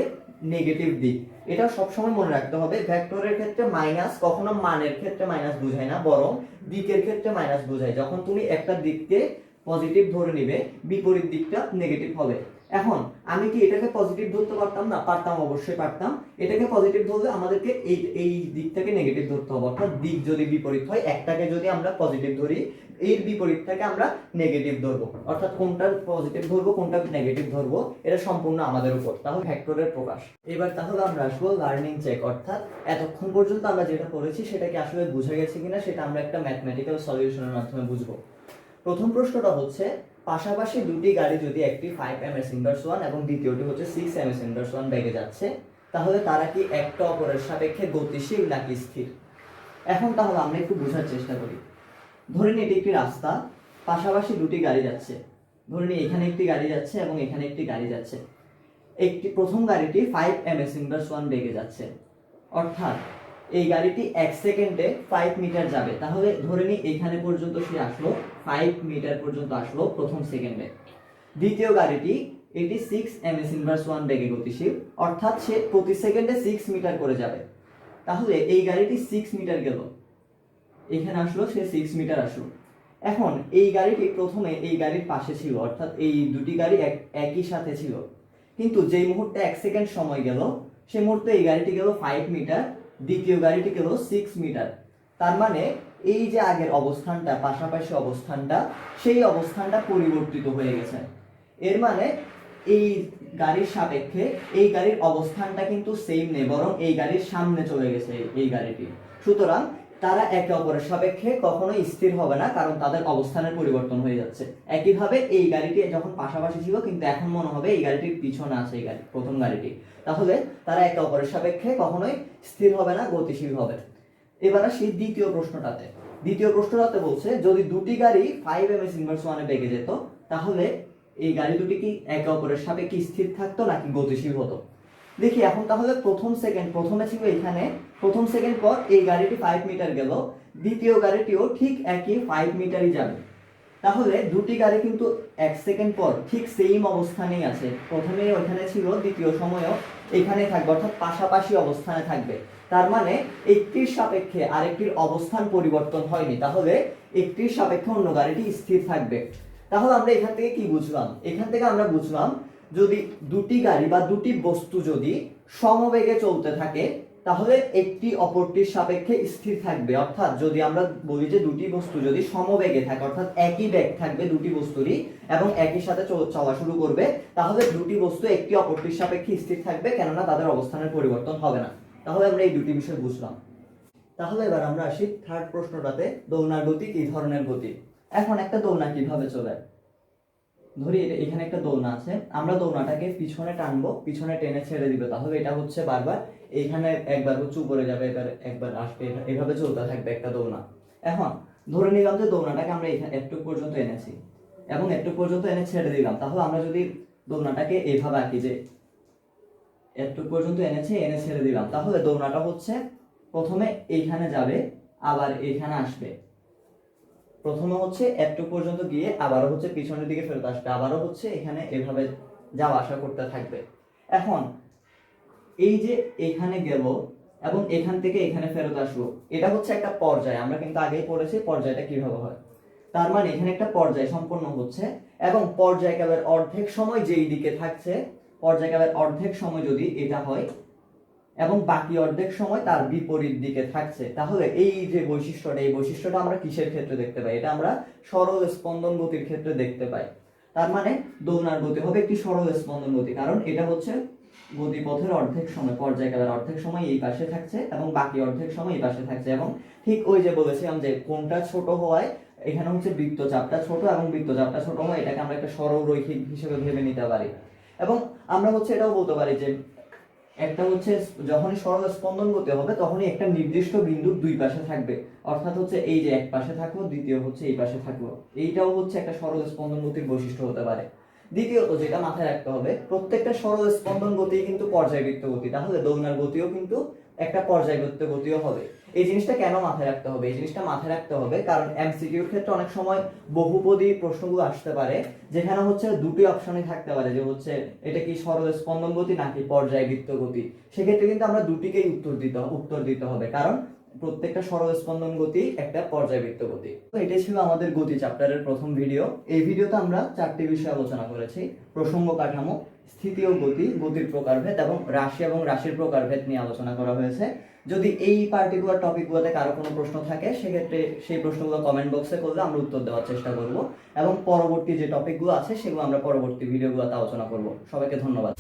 নেগেটিভ দিক। এটা সবসময় মনে রাখতে হবে, ভেক্টরের ক্ষেত্রে মাইনাস কখনো মানের ক্ষেত্রে মাইনাস বোঝায় না, বরং দিকের ক্ষেত্রে মাইনাস বোঝায়। যখন তুমি একটা দিককে পজিটিভ ধরে নিবে বিপরীত দিকটা নেগেটিভ হবে। এখন আমি কি এটাকে পজিটিভ ধরতে পারতাম না? পারতাম, অবশ্যই পারতাম। এটাকে পজিটিভ ধরলে আমাদেরকে এই দিকটাকে নেগেটিভ ধরতে হবে, অর্থাৎ দিক যদি বিপরীত হয়, একটাকে যদি আমরা পজিটিভ ধরি এর বিপরীতটাকে আমরা নেগেটিভ ধরবো, অর্থাৎ কোনটা পজিটিভ ধরবো কোনটা নেগেটিভ ধরবো এটা সম্পূর্ণ আমাদের উপর। তাহলে ভেক্টরের প্রকাশ। এবার তাহলে আমরা আসবো লার্নিং চেক, অর্থাৎ এতক্ষণ পর্যন্ত আমরা যেটা পড়েছি সেটা কি আসলে বুঝে গেছে কিনা সেটা আমরা একটা ম্যাথমেটিক্যাল সলিউশনের মাধ্যমে বুঝবো। প্রথম প্রশ্নটা হচ্ছে, পাশাপাশি দুটি গাড়ি যদি একটি 5 ms ইনভার্স 1 এবং দ্বিতীয়টি হচ্ছে 6 ms ইনভার্স 1 বেগে যাচ্ছে, তাহলে তারা কি একটা অপরের সাপেক্ষে গতিশীল নাকি স্থির? এখন তাহলে আমরা একটু বোঝার চেষ্টা করি। ধরে নিই এটি একটি রাস্তা, পাশাপাশি দুটি গাড়ি যাচ্ছে। ধরে নিই এখানে একটি গাড়ি যাচ্ছে এবং এখানে একটি গাড়ি যাচ্ছে। প্রথম গাড়িটি 5 ms ইনভার্স 1 বেগে যাচ্ছে, অর্থাৎ এই গাড়িটি 1 সেকেন্ডে 5 মিটার যাবে। তাহলে ধরে নিই এখানে পর্যন্ত সে আসলো, 5 মিটার পর্যন্ত আসলো প্রথম সেকেন্ডে। দ্বিতীয় গাড়িটি এটি 6 ms ইনভার্স 1 বেগে গতিশীল, অর্থাৎ সে প্রতি সেকেন্ডে 6 মিটার করে যাবে। তাহলে এই গাড়িটি 6 মিটার গেল, এখানে আসলো, সে 6 মিটার আসলো। এখন এই গাড়িটি প্রথমে এই গাড়ির পাশে ছিল, অর্থাৎ এই দুটি গাড়ি একই সাথে ছিল, কিন্তু যেই মুহূর্তে 1 সেকেন্ড সময় গেল সেই মুহূর্তে এই গাড়িটি গেল 5 মিটার, দ্বিতীয় গাড়িটি গেল 6 মিটার। তার মানে এই যে আগের অবস্থানটা, পাশাপাশি অবস্থানটা, সেই অবস্থানটা পরিবর্তিত হয়ে গেছে। এর মানে এই গাড়ির সাপেক্ষে এই গাড়ির অবস্থানটা কিন্তু সেম নেই, বরং এই গাড়ির সামনে চলে গেছে এই গাড়িটি। সুতরাং তারা একে অপরের সাপেক্ষে কখনোই স্থির হবে না, কারণ তাদের অবস্থানের পরিবর্তন হয়ে যাচ্ছে। একইভাবে এই গাড়িটি যখন পাশাপাশি ছিল কিন্তু এখন মনে হবে এই গাড়িটির পিছনে আছে এই গাড়ি, প্রথম গাড়িটি, তাহলে তারা একে অপরের সাপেক্ষে কখনোই স্থির হবে না, গতিশীল হবে। এবার আসি দ্বিতীয় প্রশ্নটাতে বলছে, যদি দুটি গাড়ি 5 ms ইনভার্স 1 এ বেগে যেত তাহলে এই গাড়ি দুটি কি একে অপরের সাপেক্ষে স্থির থাকতো নাকি গতিশীল হতো? দেখি এখন তাহলে প্রথমে ছিল এখানে, প্রথম সেকেন্ড পর এই গাড়িটি 5 মিটার গেল, দ্বিতীয় গাড়িটিও ঠিক একই 5 মিটারই যাবে। তাহলে দুটি গাড়ি কিন্তু 1 সেকেন্ড পর ঠিক সেম অবস্থানেই আছে, প্রথমে ওইখানে ছিল, দ্বিতীয় সময়ও এখানে থাকবে, অর্থাৎ পাশাপাশি অবস্থানে থাকবে। তার মানে একটির সাপেক্ষে আরেকটির অবস্থান পরিবর্তন হয়নি, তাহলে একটির সাপেক্ষে অন্য গাড়িটি স্থির থাকবে। তাহলে আমরা এখান থেকে কি বুঝলাম? এখান থেকে আমরা বুঝলাম যদি দুটি গাড়ি বা দুটি বস্তু যদি সমবেগে চলতে থাকে তাহলে একটি অপরটির সাপেক্ষে স্থির থাকবে। অর্থাৎ যদি আমরা বলি যে দুটি বস্তু যদি সমবেগে থাকে, অর্থাৎ একই বেগ থাকবে দুটি বস্তুরই এবং একই সাথে চলা শুরু করবে, তাহলে দুটি বস্তু একটি অপরটির সাপেক্ষে স্থির থাকবে, কেননা তাদের অবস্থানের পরিবর্তন হবে না। তাহলে আমরা এই দুটি বিষয় বুঝলাম। তাহলে এবার আমরা আসি থার্ড প্রশ্নটাতে, দোলনার গতি কি ধরনের গতি। এখন একটা দোলনা কিভাবে চলে? ধরি এখানে একটা দোলনা আছে, আমরা দোলনাটাকে পিছনে টানবো, পিছনে টেনে ছেড়ে দিবে, তাহলে এটা হচ্ছে বারবার এইখানে একবার হচ্ছে উপরে যাবে, একবার আসবে, এভাবে চলতে থাকবে একটা দোলনা। এখন ধরে নিলাম যে দোলনাটাকে আমরা এখানে একটু পর্যন্ত এনেছি এবং একটু পর্যন্ত এনে ছেড়ে দিলাম, তাহলে আমরা যদি দোলনাটাকে এইভাবে আঁকি যে একটু পর্যন্ত এনেছি, এনে ছেড়ে দিলাম, তাহলে দোলনাটা হচ্ছে প্রথমে এইখানে যাবে, আবার এইখানে আসবে, প্রথমে হচ্ছে একটু পর্যন্ত গিয়ে আবারও হচ্ছে পিছনের দিকে ফেরত আসবে, আবারও হচ্ছে এখানে এভাবে যাওয়া আসা করতে থাকবে। এখন এই যে এখানে গেল এবং এখান থেকে এখানে ফেরত আসলো, এটা হচ্ছে একটা পর্যায়, আমরা কিন্তু আগেই পড়েছি পর্যায়টা কিভাবে হয়। তার মানে এখানে একটা পর্যায় সম্পন্ন হচ্ছে এবং পর্যায়কালের অর্ধেক সময় যেই দিকে থাকছে, পর্যায়কালের অর্ধেক সময় যদি এটা হয় এবং বাকি অর্ধেক সময় তার বিপরীত দিকে থাকছে, তাহলে এই যে বৈশিষ্ট্যটা, এই বৈশিষ্ট্যটা আমরা কিসের ক্ষেত্রে দেখতে পাই? এটা আমরা সরল স্পন্দন গতির ক্ষেত্রে দেখতে পাই। তার মানে দোলনার গতি হবে একটি সরল স্পন্দন গতি, কারণ এটা হচ্ছে গতিপথের অর্ধেক সময়, পর্যায়কালের অর্ধেক সময় এই পাশে থাকছে এবং বাকি অর্ধেক সময় এই পাশে থাকছে। এবং ঠিক ওই যে বলেছিলাম যে কোণটা ছোট হওয়ায় এখানে হচ্ছে বৃত্তচাপটা ছোট, এবং বৃত্তচাপটা ছোট হয় এটাকে আমরা একটা সরল রৈখিক হিসেবে ভেবে নিতে পারি। এবং আমরা হচ্ছে এটাও বলতে পারি যে একটা হচ্ছে যখনই সরল স্পন্দন গতি হবে তখনই একটা নির্দিষ্ট বিন্দুর দুই পাশে থাকবে, অর্থাৎ হচ্ছে এই যে এক পাশে থাকলো, দ্বিতীয় হচ্ছে এই পাশে থাকলো, এইটাও হচ্ছে একটা সরল স্পন্দন গতির বৈশিষ্ট্য হতে পারে। দ্বিতীয়ত যেটা মাথায় রাখতে হবে, প্রত্যেকটা সরল স্পন্দন গতি কিন্তু পর্যায়বৃত্ত গতি, তাহলে দোলনার গতিও কিন্তু একটা পর্যায়বৃত্ত গতিও হবে। এই জিনিসটা কেন মাথায় রাখতে হবে? এই জিনিসটা মাথায় রাখতে হবে কারণ এমসিকিউর ক্ষেত্রে অনেক সময় বহুপদী প্রশ্নগুলো আসতে পারে, যেখানে হচ্ছে দুটি অপশনই থাকতে পারে যে হচ্ছে এটা কি সরল স্পন্দন গতি নাকি পর্যায়বৃত্ত গতি। সেক্ষেত্রে কিন্তু আমরা দুটিকেই উত্তর দিতে হবে, কারণ প্রত্যেকটা সরল স্পন্দন গতি একটা পর্যায়বৃত্ত গতি। তো এটাই ছিল আমাদের গতি চ্যাপ্টারের প্রথম ভিডিও। এই ভিডিওতে আমরা 4টি বিষয় আলোচনা করেছি: প্রসঙ্গ কাঠামো, স্থিতি ও গতি, গতির প্রকারভেদ এবং রাশির প্রকারভেদ নিয়ে আলোচনা করা হয়েছে। যদি এই পার্টিকুলার টপিকগুলোতে কারো কোনো প্রশ্ন থাকে সেক্ষেত্রে সেই প্রশ্নগুলো কমেন্ট বক্সে করলে আমরা উত্তর দেওয়ার চেষ্টা করব, এবং পরবর্তী যে টপিকগুলো আছে সেগুলো আমরা পরবর্তী ভিডিওগুলোতে আলোচনা করব। সবাইকে ধন্যবাদ।